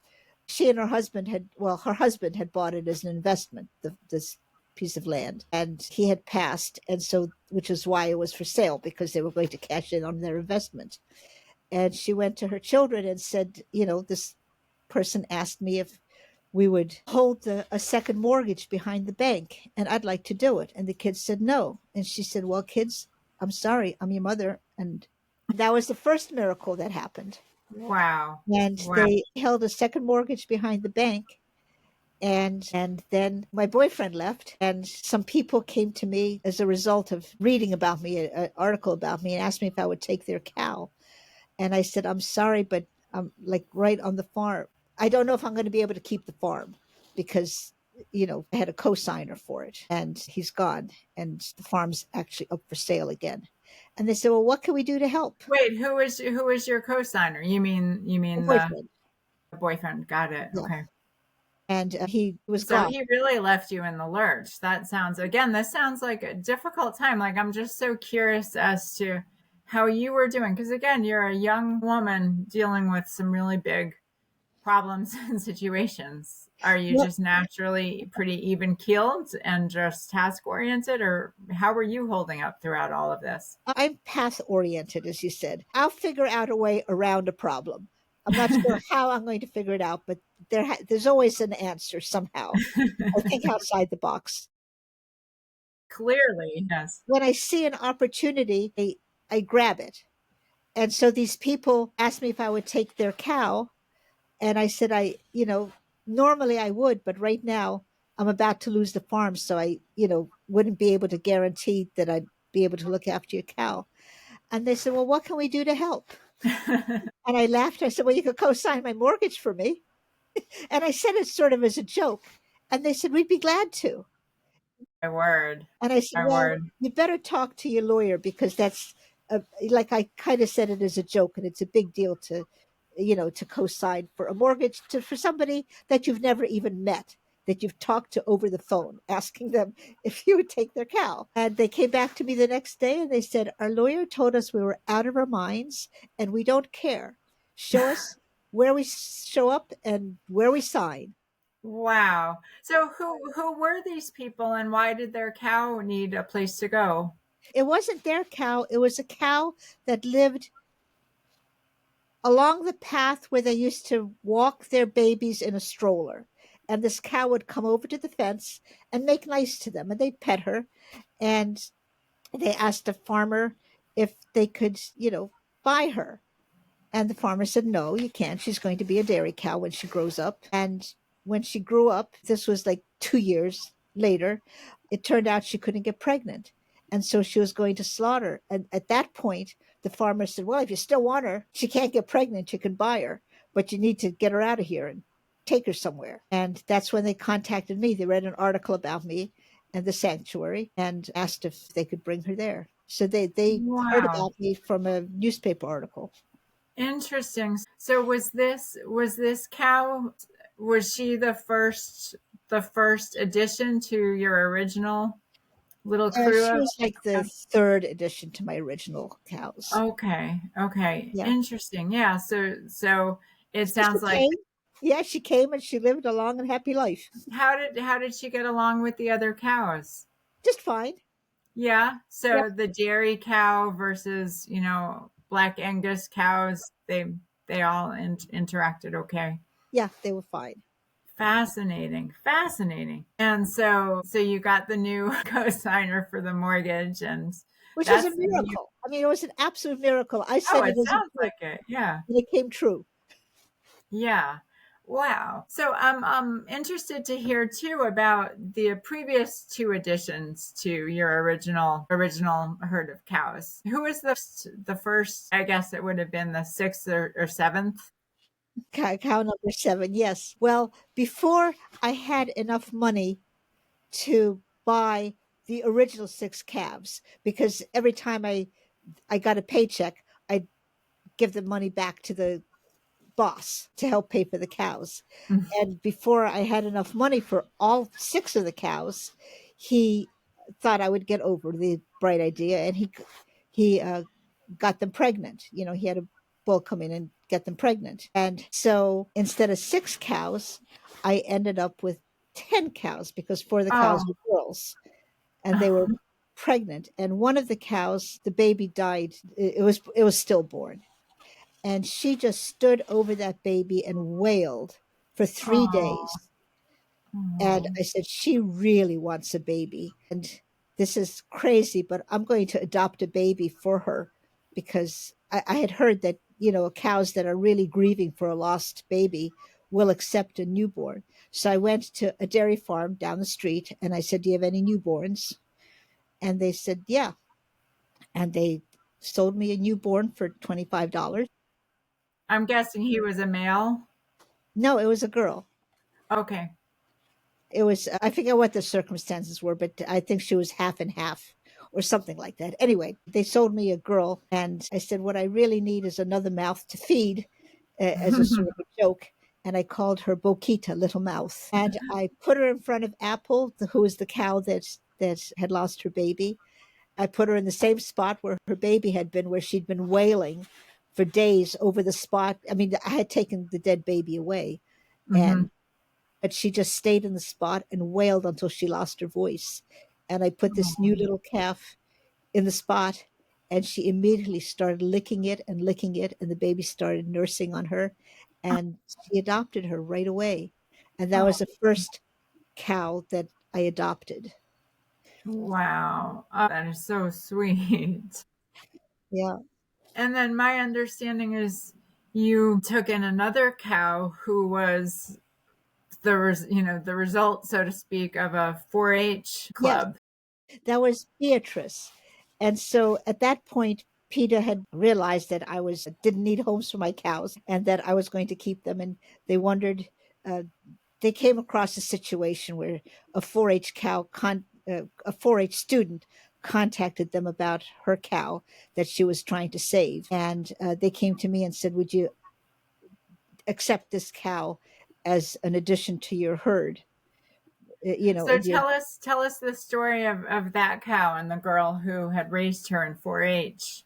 She and her husband her husband had bought it as an investment, this piece of land. And he had passed. And so, which is why it was for sale, because they were going to cash in on their investment. And she went to her children and said, this person asked me if we would hold a second mortgage behind the bank, and I'd like to do it. And the kids said no. And she said, well, kids, I'm sorry, I'm your mother. And that was the first miracle that happened. Wow. And Wow. they held a second mortgage behind the bank. And then my boyfriend left, and some people came to me as a result of reading about me, an article about me, and asked me if I would take their cow. And I said, I'm sorry, but like right on the farm. I don't know if I'm going to be able to keep the farm because, I had a co-signer for it and he's gone and the farm's actually up for sale again. And they said, well, what can we do to help? Wait, who is your co-signer? You A mean the boyfriend. boyfriend? Got it. Yeah. Okay. And he was So gone. he really left you in the lurch. This sounds like a difficult time. Like, I'm just so curious as to how you were doing. Because again, you're a young woman dealing with some really big problems and situations. Are you Well, just naturally pretty even keeled and just task oriented, or how were you holding up throughout all of this? I'm path oriented, as you said. I'll figure out a way around a problem. I'm not sure how I'm going to figure it out, but there's always an answer somehow. I think outside the box. Clearly, yes. When I see an opportunity, I grab it. And so these people asked me if I would take their cow. And I said, normally I would, but right now I'm about to lose the farm. So I, wouldn't be able to guarantee that I'd be able to look after your cow. And they said, well, what can we do to help? And I laughed. I said, well, you could co-sign my mortgage for me. And I said it sort of as a joke. And they said, we'd be glad to. My word. And I said, My well, word. you better talk to your lawyer because like I kind of said it as a joke, and it's a big deal to, to co-sign for a mortgage for somebody that you've never even met, that you've talked to over the phone, asking them if you would take their cow. And they came back to me the next day and they said, our lawyer told us we were out of our minds and we don't care. Show us where we show up and where we sign. Wow. So who were these people and why did their cow need a place to go? It wasn't their cow, it was a cow that lived along the path where they used to walk their babies in a stroller. And this cow would come over to the fence and make nice to them, and they'd pet her. And they asked a farmer if they could, buy her. And the farmer said, no, you can't. She's going to be a dairy cow when she grows up. And when she grew up, this was like 2 years later, it turned out she couldn't get pregnant. And so she was going to slaughter. And at that point, the farmer said, well, if you still want her, she can't get pregnant. You can buy her, but you need to get her out of here and take her somewhere. And that's when they contacted me. They read an article about me and the sanctuary and asked if they could bring her there. So they heard Wow. about me from a newspaper article. Interesting. So was this cow, was she the first addition to your original little crew She of was like the third addition to my original cows. Okay. Okay. Yeah. Interesting. Yeah. So it So she sounds like came. Yeah, she came and she lived a long and happy life. how did she get along with the other cows? Just fine. Yeah. Yeah. So the dairy cow versus, black Angus cows, they all interacted okay. Yeah, they were fine. Fascinating. Fascinating. And so you got the new co-signer for the mortgage and Which was a that's you miracle. I mean, it was an absolute miracle. I oh, said it it as a sounds joke, like it. Yeah. and it came true. Yeah. Wow. So I'm interested to hear too about the previous two additions to your original herd of cows. Who was the first? I guess it would have been the sixth or seventh. Cow number 7. Yes. Well, before I had enough money to buy the original 6 calves, because every time I got a paycheck, I'd give the money back to the boss to help pay for the cows. And before I had enough money for all 6 of the cows, he thought I would get over the bright idea, and he got them pregnant. He had a bull come in and get them pregnant. And so instead of 6 cows, I ended up with 10 cows because 4 of the cows Oh, were girls and they were pregnant. And one of the cows, the baby died. It was stillborn, and she just stood over that baby and wailed for 3 days. And oh, I said, she really wants a baby. And this is crazy, but I'm going to adopt a baby for her because I had heard that, cows that are really grieving for a lost baby will accept a newborn. So I went to a dairy farm down the street and I said, do you have any newborns? And they said, yeah. And they sold me a newborn for $25. I'm guessing he was a male. No, it was a girl. Okay. It was, I forget what the circumstances were, but I think she was half and half or something like that. Anyway, they sold me a girl, and I said, what I really need is another mouth to feed, as a sort of a joke. And I called her Boquita, Little Mouth. And I put her in front of Apple, who was the cow that had lost her baby. I put her in the same spot where her baby had been, where she'd been wailing for days over the spot. I mean, I had taken the dead baby away, Hmm. and but she just stayed in the spot and wailed until she lost her voice. And I put this new little calf in the spot, and she immediately started licking it, and the baby started nursing on her, and she adopted her right away. And that Oh, was the first cow that I adopted. wow. That is so sweet. Yeah. And then my understanding is you took in another cow who was the result, so to speak, of a 4-H Yes, club. that was Beatrice. And so at that point, PETA had realized that I was didn't need homes for my cows and that I was going to keep them. And they wondered, uh, they came across a situation where a 4-H a 4-H student contacted them about her cow that she was trying to save, and they came to me and said, "Would you accept this cow as an addition to your herd?" You know, So and you tell us the story of that cow and the girl who had raised her in 4-H.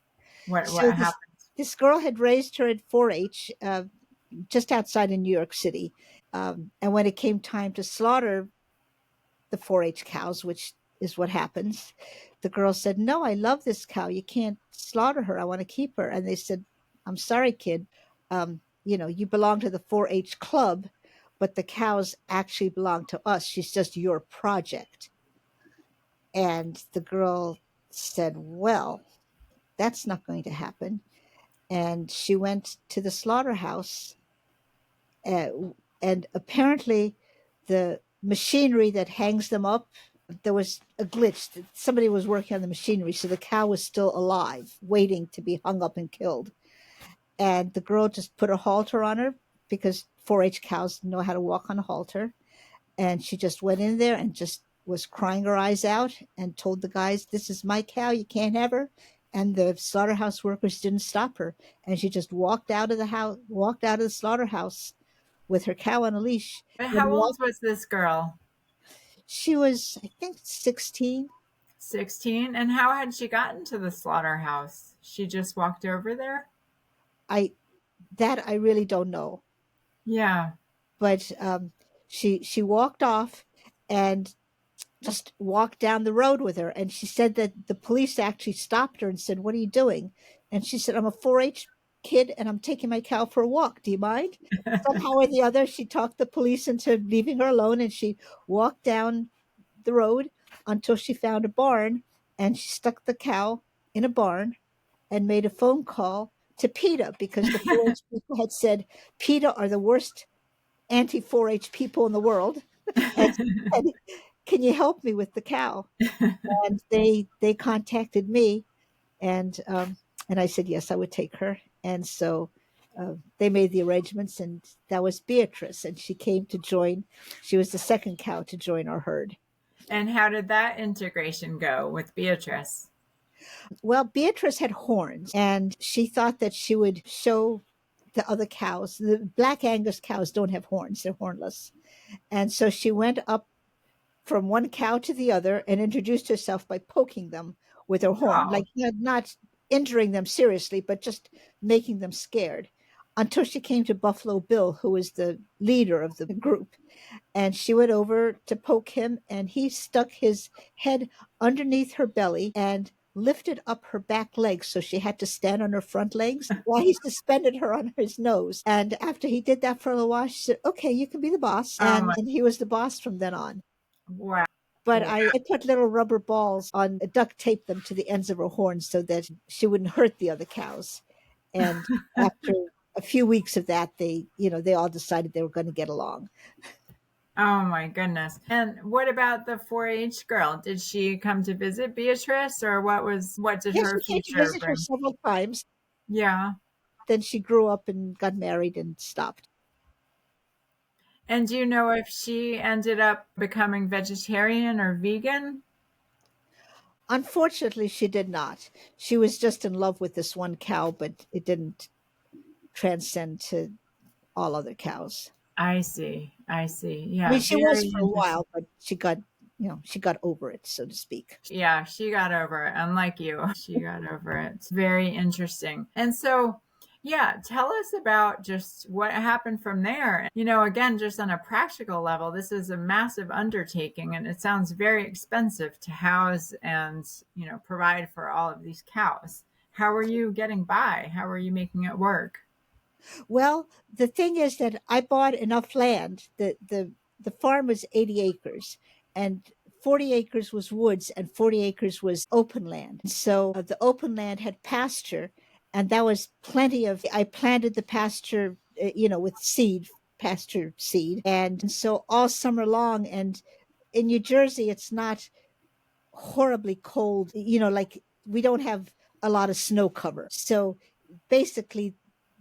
What so happened? this girl had raised her at 4-H just outside of New York City, and when it came time to slaughter the 4-H cows, which is what happens, the girl said, "No, I love this cow. You can't slaughter her. I want to keep her." And they said, "I'm sorry, kid. You belong to the 4-H club, but the cows actually belong to us. She's just your project." And the girl said, "Well, that's not going to happen." And she went to the slaughterhouse, uh, and apparently the machinery that hangs them up, there was a glitch. Somebody was working on the machinery, so the cow was still alive, waiting to be hung up and killed. And the girl just put a halter on her because 4-H cows know how to walk on a halter. And she just went in there and just was crying her eyes out and told the guys, "This is my cow. You can't have her." And the slaughterhouse workers didn't stop her. And she just walked out of the house, walked out of the slaughterhouse with her cow on a leash. But And how old was this girl? she was, I think, 16. 16. And how had she gotten to the slaughterhouse? She just walked over there? I That I really don't know, Yeah. but she walked off and just walked down the road with her. And she said that the police actually stopped her and said, "What are you doing?" And she said, "I'm a 4-H kid and I'm taking my cow for a walk. Do you mind?" Somehow or the other, she talked the police into leaving her alone, and she walked down the road until she found a barn, and she stuck the cow in a barn and made a phone call to PETA because the 4-H people had said PETA are the worst anti 4-H people in the world, and said, "Can you help me with the cow?" And they contacted me, and I said yes, I would take her, and so. They made the arrangements, and that was Beatrice, and she came to join. She was the second cow to join our herd. And how did that integration go with Beatrice? Well, Beatrice had horns, and she thought that she would show the other cows. The Black Angus cows don't have horns, they're hornless. And so she went up from one cow to the other and introduced herself by poking them with her horn, Oh, like not injuring them seriously, but just making them scared until she came to Buffalo Bill, who was the leader of the group. And she went over to poke him, and he stuck his head underneath her belly and lifted up her back legs, so she had to stand on her front legs while he suspended her on his nose. And after he did that for a little while, she said, "Okay, you can be the boss." oh my, And he was the boss from then on. wow. But I put little rubber balls on, duct taped them to the ends of her horns so that she wouldn't hurt the other cows. And after a few weeks of that, they all decided they were going to get along. Oh my goodness. And what about the 4-H girl? Did she come to visit Beatrice or what did Yes, her we came to future visit her bring? several times. Yeah. Then she grew up and got married and stopped. And do you know if she ended up becoming vegetarian or vegan? Unfortunately, she did not. She was just in love with this one cow, but it didn't transcend to all other cows. I see. I see. I mean, Yeah, she was very for a interesting. while, but she got over it, so to speak. Yeah, she got over it. Unlike you, she got over it. It's very interesting. And so, yeah, tell us about just what happened from there. Again, just on a practical level, this is a massive undertaking and it sounds very expensive to house and, provide for all of these cows. How are you getting by? How are you making it work? Well, the thing is that I bought enough land. The farm was 80 acres, and 40 acres was woods and 40 acres was open land. So the open land had pasture, and that was plenty of. I planted the pasture, with seed, pasture seed, and so all summer long. And in New Jersey, it's not horribly cold. Like we don't have a lot of snow cover. So basically,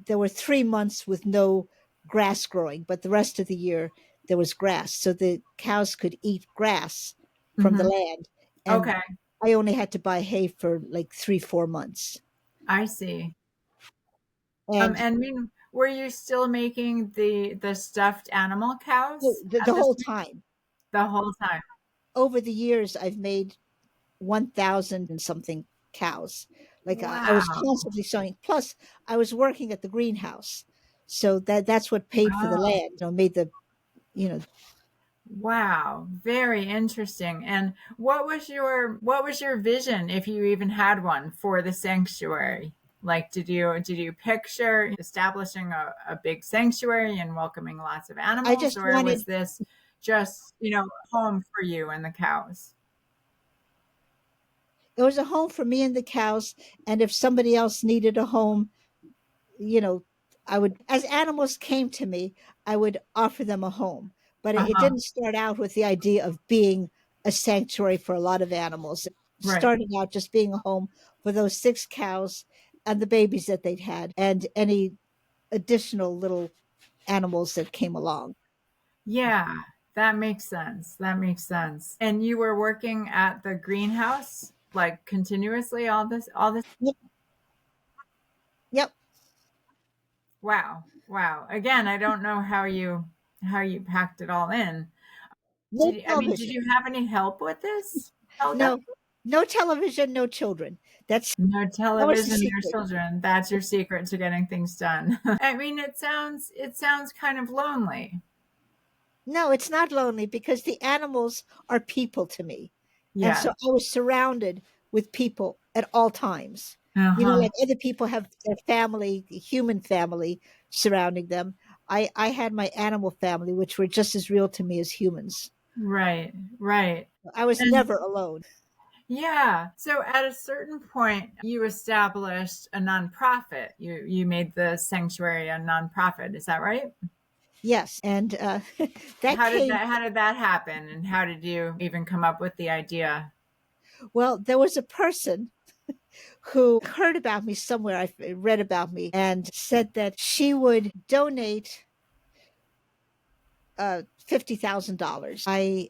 there were 3 months with no grass growing, but the rest of the year there was grass. So the cows could eat grass from the Hmm. land. And Okay, I only had to buy hay for like 3, 4 months. I see. And And were you still making the stuffed animal cows at the this whole point? time, The whole time? over the years, I've made 1,000 and something cows. Like I was Wow. constantly sewing. Plus, I was working at the greenhouse, so that's what paid for the Oh, land. Made the you know wow. Very interesting. And what was your vision, if you even had one, for the sanctuary? Like, did you picture establishing a big sanctuary and welcoming lots of I animals, just or was wanted this just, home for you and the cows? it was a home for me and the cows, and if somebody else needed a home, you know, I would, as animals came to me, I would offer them a home. But it Uh-huh. didn't start out with the idea of being a sanctuary for a lot of animals. It Right. started out just being a home for those 6 cows and the babies that they'd had and any additional little animals that came along. Yeah, that makes sense. That makes sense. And you were working at the greenhouse like continuously all this. Yep. Yep. Wow. Wow. Again, I don't know how you packed it all in. No Did television. you have any help with this, Helga? No, no television, no children. No That was the television, no secret. children. That's your secret to getting things done. I mean, it sounds kind of lonely. No, it's not lonely because the animals are people to me. And so Yes. I was surrounded with people at all times. Uh-huh. Like other people have their family, human family surrounding them. I had my animal family, which were just as real to me as humans. Right. Right. I was And never alone. yeah. So at a certain point, you established a nonprofit. You made the sanctuary a nonprofit. Is that right? Yes. And that How did came, that happen, and how did you even come up with the idea? well, there was a person who heard about me somewhere. I read about me and said that she would donate $50,000. I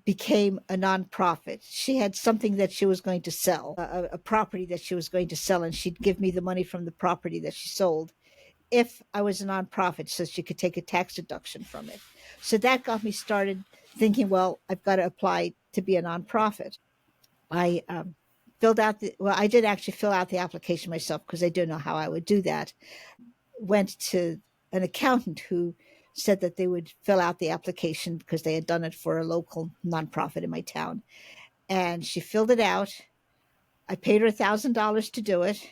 became a nonprofit. She had something that she was going to sell, a property that she was going to sell, and she'd give me the money from the property that she sold if I was a nonprofit, so she could take a tax deduction from it. So that got me started thinking, well, I've got to apply to be a nonprofit. I I did actually fill out the application myself because I didn't know how I would do that. Went to an accountant who said that they would fill out the application because they had done it for a local nonprofit in my town. And she filled it out. I paid her $1,000 to do it,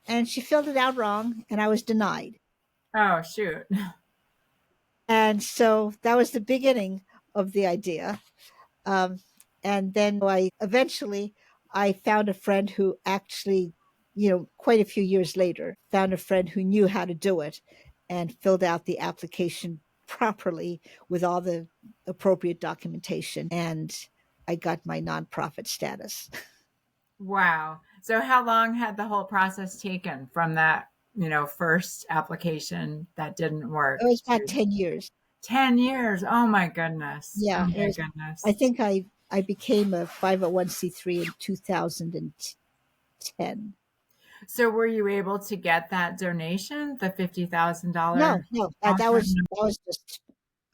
and she filled it out wrong, and I was denied. Oh, shoot. And so that was the beginning of the idea. Um, and then I found a friend who actually, quite a few years later, found a friend who knew how to do it and filled out the application properly with all the appropriate documentation. And I got my nonprofit status. Wow. So how long had the whole process taken from that first application that didn't It work was about to 10 years. 10 years. Oh my goodness. Oh Yeah, it my was. I goodness. think I became a 501c3 in 2010. So were you able to get that donation, the No, $50,000 no, that was just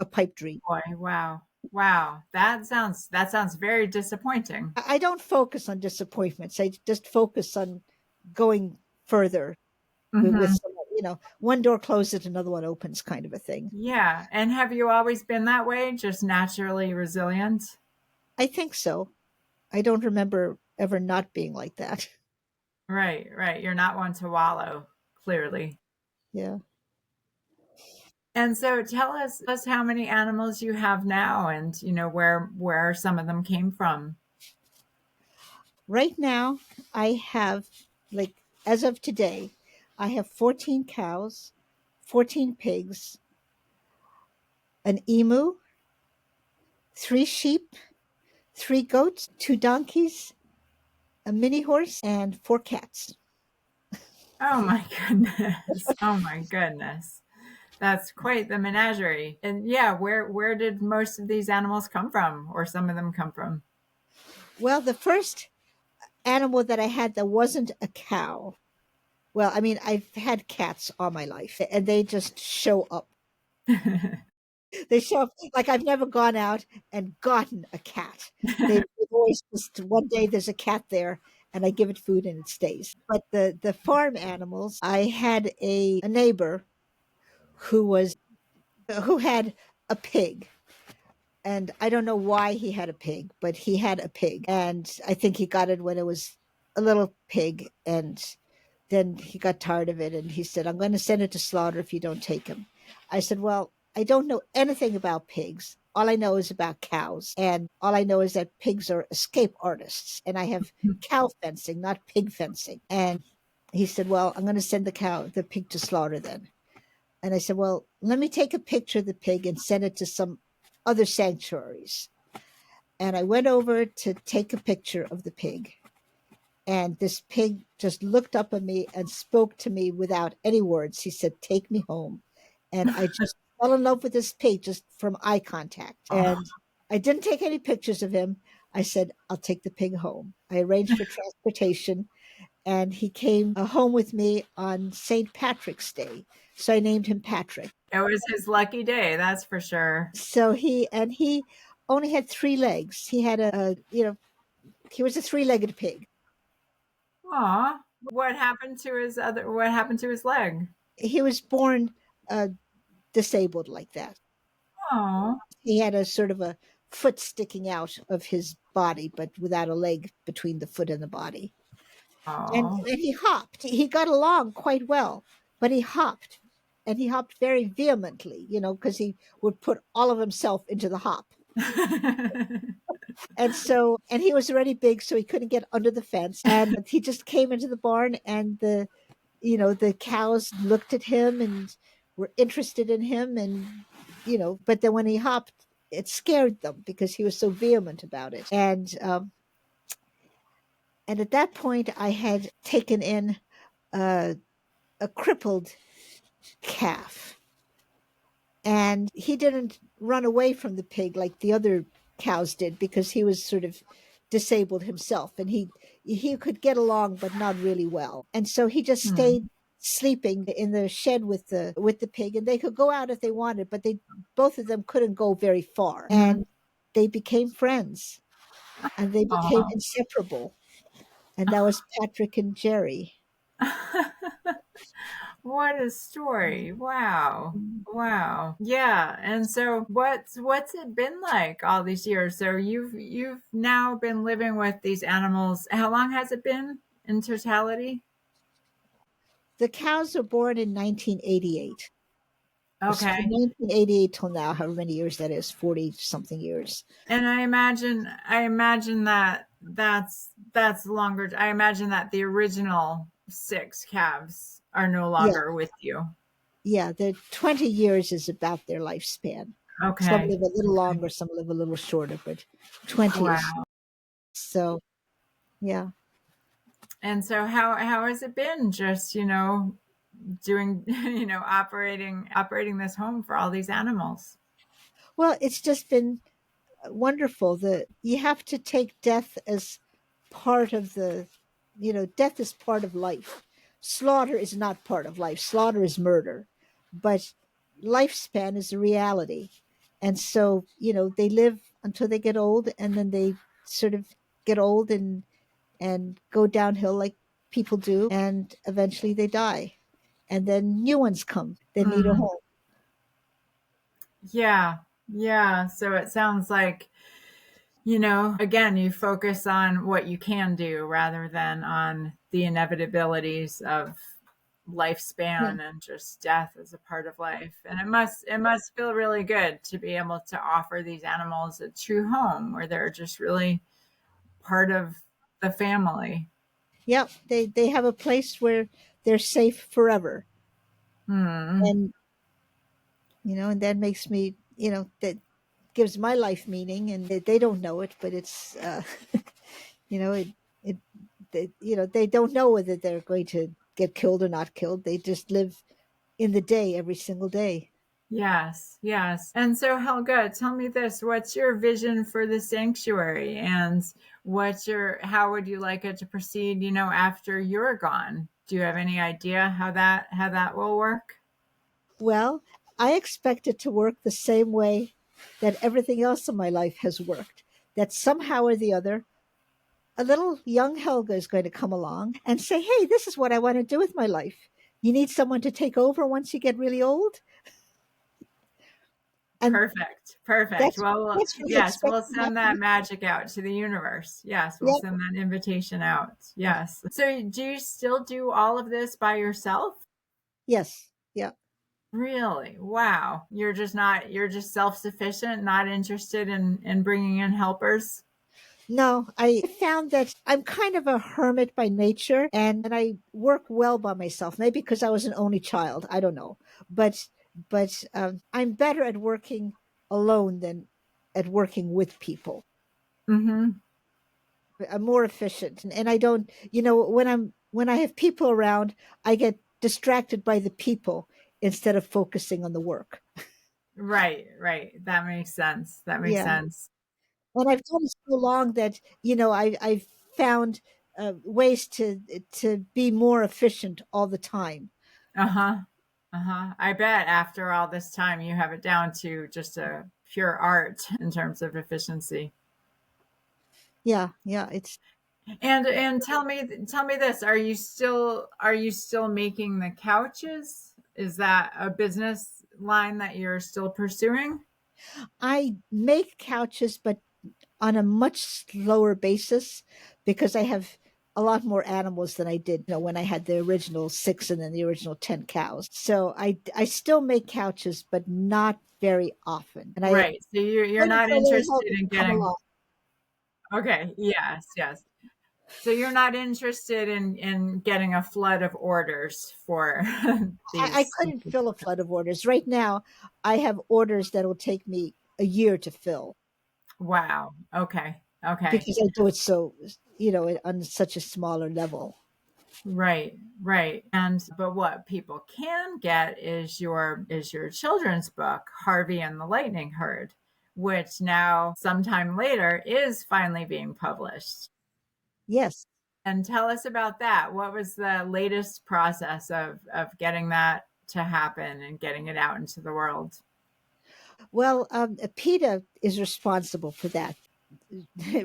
a pipe dream. boy? Wow. Wow. That sounds very disappointing. I don't focus on disappointments. I just focus on going further with Hmm. someone, one door closes, another one opens kind of a thing. Yeah. And have you always been that way? Just naturally resilient? I think so. I don't remember ever not being like that. Right, right. You're not one to wallow, clearly. Yeah. And so tell us how many animals you have now and where some of them came from. Right now, I have, like, as of today, I have 14 cows, 14 pigs, an emu, 3 sheep, 3 goats, 2 donkeys, a mini horse, and 4 cats. Oh my goodness. Oh my goodness. That's quite the menagerie. And yeah, where did most of these animals come from, or some of them come from? Well, the first animal that I had that wasn't a cow, well, I mean, I've had cats all my life, and they just show up. They show up like I've never gone out and gotten a cat. They've always just one day there's a cat there and I give it food and it stays. But the farm animals, I had a neighbor who was who had a pig. And I don't know why he had a pig, but he had a pig. And I think he got it when it was a little pig. And then he got tired of it and he said, I'm going to send it to slaughter if you don't take him. I said, well, I don't know anything about pigs. All I know is about cows. And all I know is that pigs are escape artists. And I have cow fencing, not pig fencing. And he said, well, I'm going to send the pig to slaughter then. And I said, well, let me take a picture of the pig and send it to some other sanctuaries. And I went over to take a picture of the pig. And this pig just looked up at me and spoke to me without any words. He said, take me home. And I just fell in love with this pig just from eye contact. Oh, And I didn't take any pictures of him. I said, I'll take the pig home. I arranged for transportation and he came home with me on St. Patrick's Day. So I named him Patrick. it was his lucky day, that's for sure. So he only had 3 legs. He had he was a 3-legged pig. Aw. What happened to his leg? He was born uh, disabled like that. Oh. He had a sort of a foot sticking out of his body, but without a leg between the foot and the body. Oh. And he hopped. He got along quite well, but he hopped. And he hopped very vehemently, because he would put all of himself into the hop. And he was already big, so he couldn't get under the fence. And he just came into the barn, and the cows looked at him and were interested in him. But then when he hopped, it scared them because he was so vehement about it. And at that point, I had taken in a crippled calf. And he didn't run away from the pig like the other cows did because he was sort of disabled himself and he could get along but not really well. And so he just Hmm. stayed sleeping in the shed with the pig, and they could go out if they wanted, but they both of them couldn't go very far. Mhm. And they became friends and they became Aw. inseparable. And that was Patrick and Jerry. What a story. Wow. Wow. Yeah. And so what's it been like all these years? So you've now been living with these animals. How long has it been in totality? The cows were born in 1988. So from Okay. 1988 till now, however many years that is, 40 something years. And I imagine that that's longer. I imagine that the original 6 calves are no Yeah, longer with you. yeah. The 20 years is about their lifespan. Some Okay. live a little longer, some live a little shorter, but 20 is Wow. so, yeah. And so how has it been just, doing, operating this home for all these animals? Well, it's just been wonderful. The You have to take death as part of death is part of life. Slaughter is not part of life. Slaughter is murder. But lifespan is a reality. And so, they live until they get old, and then they sort of get old and go downhill like people do, and eventually they die. And then new ones come that need a Mm, home. yeah. Yeah. So it sounds like, again, you focus on what you can do rather than on the inevitabilities of Yeah. lifespan and just death as a part of life. And it must feel really good to be able to offer these animals a true home where they're just really part of the family. Yep. They have a place where they're safe forever. Hmm. And and that makes me, that gives my life meaning, and they don't know it, but it's you know it it they don't know whether they're going to get killed or not killed. They just live in the day every single day. Yes, yes. And so, Helga, tell me this: what's your vision for the sanctuary, and how would you like it to proceed? After you're gone, do you have any idea how that will work? Well, I expect it to work the same way that everything else in my life has worked, that somehow or the other a little young Helga is going to come along and say, hey, this is what I want to do with my life. You need someone to take over once you get really old? And Perfect. Perfect. that's Well, that's what I yes, expect we'll to send happen. that magic out to the universe. Yes, we'll Yeah. send that invitation out. Yes. So, do you still do all of this by yourself? Yes. Yeah. Really? Wow. You're just self-sufficient, not interested in bringing in helpers? No, I found that I'm kind of a hermit by nature, and I work well by myself. Maybe because I was an only child. I don't know. But I'm better at working alone than at working with people. Mhm. I'm more efficient, and I don't. When I have people around, I get distracted by the people instead of focusing on the work. Right, right. That makes sense. That makes Yeah, sense. and I've done it so long that I've found ways to be more efficient all the time. Uh-huh. Uh-huh. I bet after all this time you have it down to just a pure art in terms of efficiency. Yeah, yeah, it's And tell me this, are you still making the couches? Is that a business line that you're still pursuing? I make couches, but on a much slower basis because I have a lot more animals than I did, when I had the original 6 and then the original 10 cows. So I still make couches, but not very often. And I Right. So you're waiting not for a little help interested to in come getting. along. Okay. Yes, yes. So you're not interested in getting a flood of orders for I these. couldn't fill a flood of orders. Right now, I have orders that will take me a year to fill Wow. Okay. Okay. because I do it so, on such a smaller level. Right, right. And but what people can get is your children's book, Harvey and the Lightning Herd, which now sometime later is finally being published. Yes. And tell us about that. What was the latest process of getting that to happen and getting it out into the world? Well, PETA is responsible for that.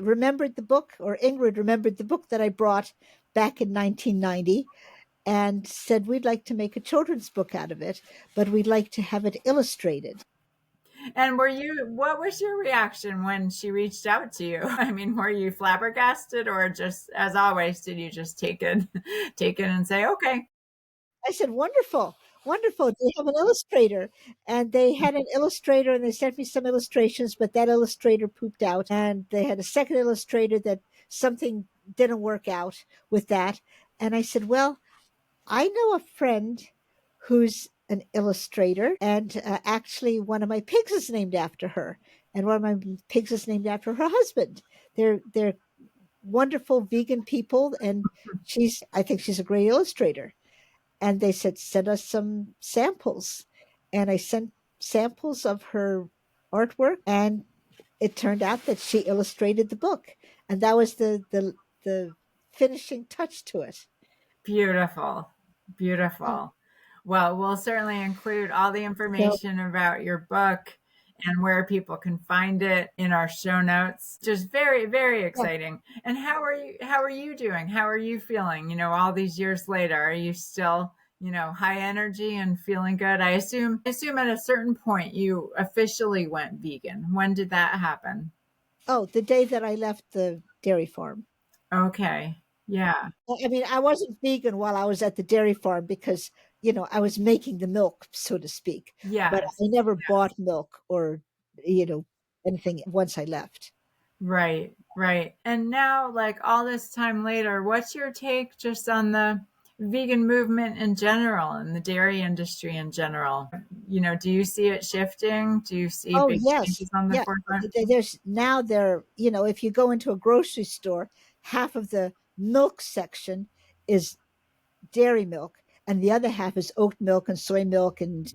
Remembered the book, or Ingrid remembered the book that I brought back in 1990 and said, we'd like to make a children's book out of it, but we'd like to have it illustrated. And what was your reaction when she reached out to you? I mean, were you flabbergasted or just, as always, did you just take it, take it and say, okay? I said, wonderful, wonderful. They have an illustrator. And they had an illustrator, and they sent me some illustrations, but that illustrator pooped out. And they had a second illustrator that something didn't work out with that. And I said, well, I know a friend who's an illustrator, and actually, one of my pigs is named after her, and one of my pigs is named after her husband. They're wonderful vegan people, and I think she's a great illustrator. and they said, send us some samples. And I sent samples of her artwork, and it turned out that she illustrated the book. And that was the finishing touch to it. Beautiful. Oh, Beautiful. Well, we'll certainly include all the so, information about your book and where people can find it in our show notes. Just very, very yeah. exciting. And how are you doing? How are you feeling? All these years later, are you still, high energy and feeling good? I assume at a certain point you officially went vegan. When did that happen? Oh, the day that I left the dairy farm. Okay. Yeah. I mean, I wasn't vegan while I was at the dairy farm because, I was making the milk, so to speak. But Yes. I never bought milk or, you know, anything once I left. Right, right. And now, like all this time later, what's your take just on the vegan movement in general and the dairy industry in general? Do you see it shifting? Do you see Oh, big yes. changes on the Yeah. forefront? There's now there, if you go into a grocery store, half of the milk section is dairy milk, and the other half is oat milk and soy milk and,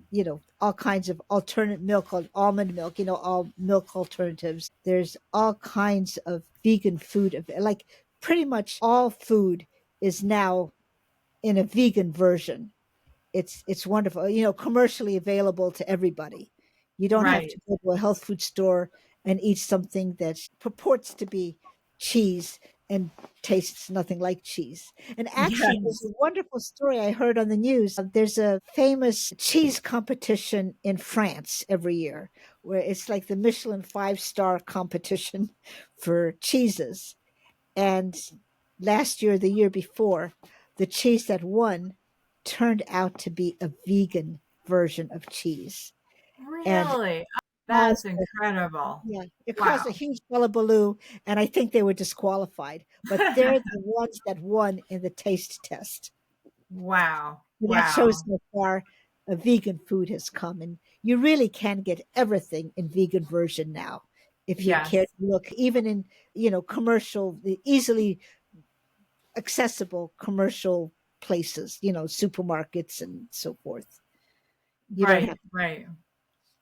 all kinds of alternate milk called almond milk, all milk alternatives. There's all kinds of vegan food. Like pretty much all food is now in a vegan version. It's wonderful, commercially available to everybody. You don't have Right. to go to a health food store and eat something that purports to be cheese and tastes nothing like cheese. And actually, there's Yes. a wonderful story I heard on the news. There's a famous cheese competition in France every year where it's like the Michelin five-star competition for cheeses. And last year, the year before, the cheese that won turned out to be a vegan version of cheese. And Really? That's caused a, incredible. yeah, it caused a Wow. huge hullabaloo, and I think they were disqualified. But they're the ones that won in the taste test. Wow. And that shows Wow. how far a vegan food has come. And you really can get everything in vegan version now. If you care Yes. to look, even in, commercial, easily accessible commercial places, supermarkets and so forth. You don't Right. have, Right.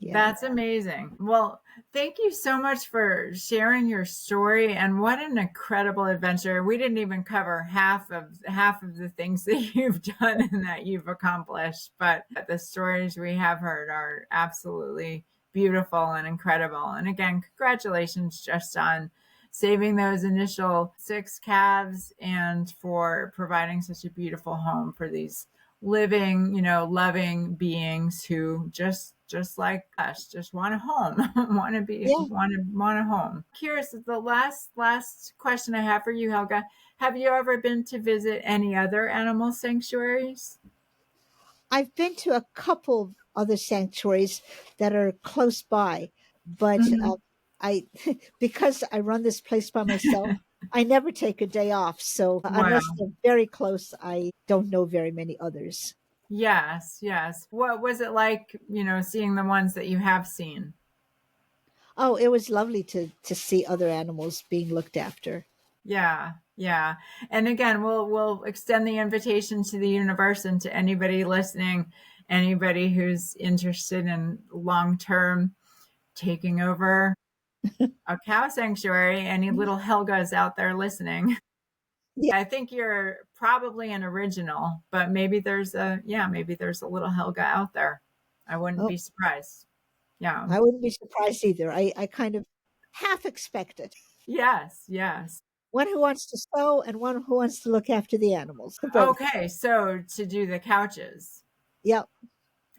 yeah. That's amazing. Well, thank you so much for sharing your story and what an incredible adventure. We didn't even cover half of the things that you've done and that you've accomplished, but the stories we have heard are absolutely beautiful and incredible. And again, congratulations just on saving those initial 6 calves and for providing such a beautiful home for these living, loving beings who just like us, just want a home, Yeah, want a home. Curious, the last question I have for you, Helga. Have you ever been to visit any other animal sanctuaries? I've been to a couple other sanctuaries that are close by, but Mhm. I, because I run this place by myself, I never take a day off. So unless Wow. they're very close, I don't know very many others. Yes, yes. What was it like, seeing the ones that you have seen? Oh, it was lovely to see other animals being looked after. Yeah, yeah. And again, we'll extend the invitation to the universe and to anybody listening, anybody who's interested in long-term taking over a cow sanctuary, any little Helgas out there listening. Yeah. I think you're probably an original, but maybe there's a little Helga out there. I wouldn't Oh, be surprised. Yeah. I wouldn't be surprised either. I kind of half expect it. Yes, yes. One who wants to sew and one who wants to look after the animals. Both. Okay, so to do the couches. Yeah.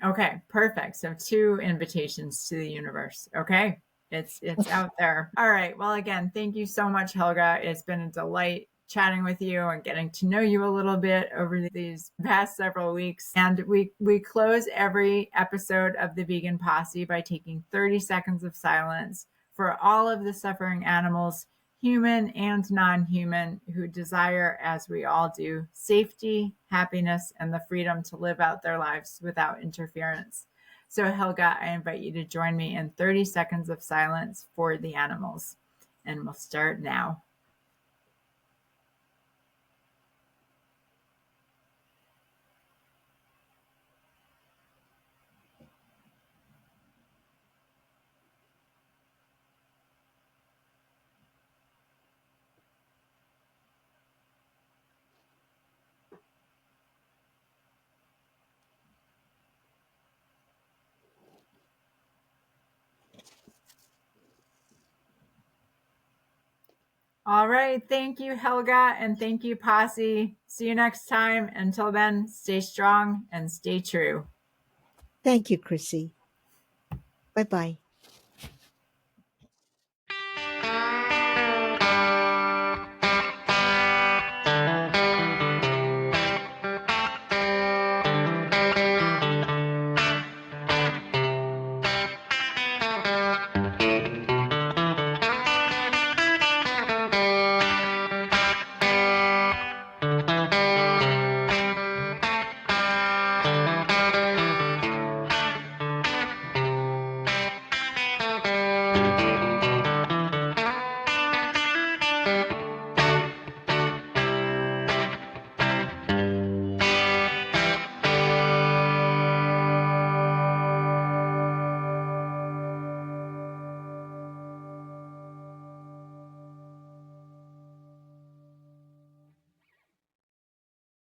Okay, perfect. So two invitations to the universe. Okay. It's out there. All right. Well, again, thank you so much, Helga. It's been a delight chatting with you and getting to know you a little bit over these past several weeks. And we close every episode of the Vegan Posse by taking 30 seconds of silence for all of the suffering animals, human and non-human, who desire, as we all do, safety, happiness, and the freedom to live out their lives without interference. So, Helga, I invite you to join me in 30 seconds of silence for the animals. And we'll start now. All right. Thank you, Helga, and thank you, Posse. See you next time. Until then, stay strong and stay true. Thank you, Chrissy. Bye bye.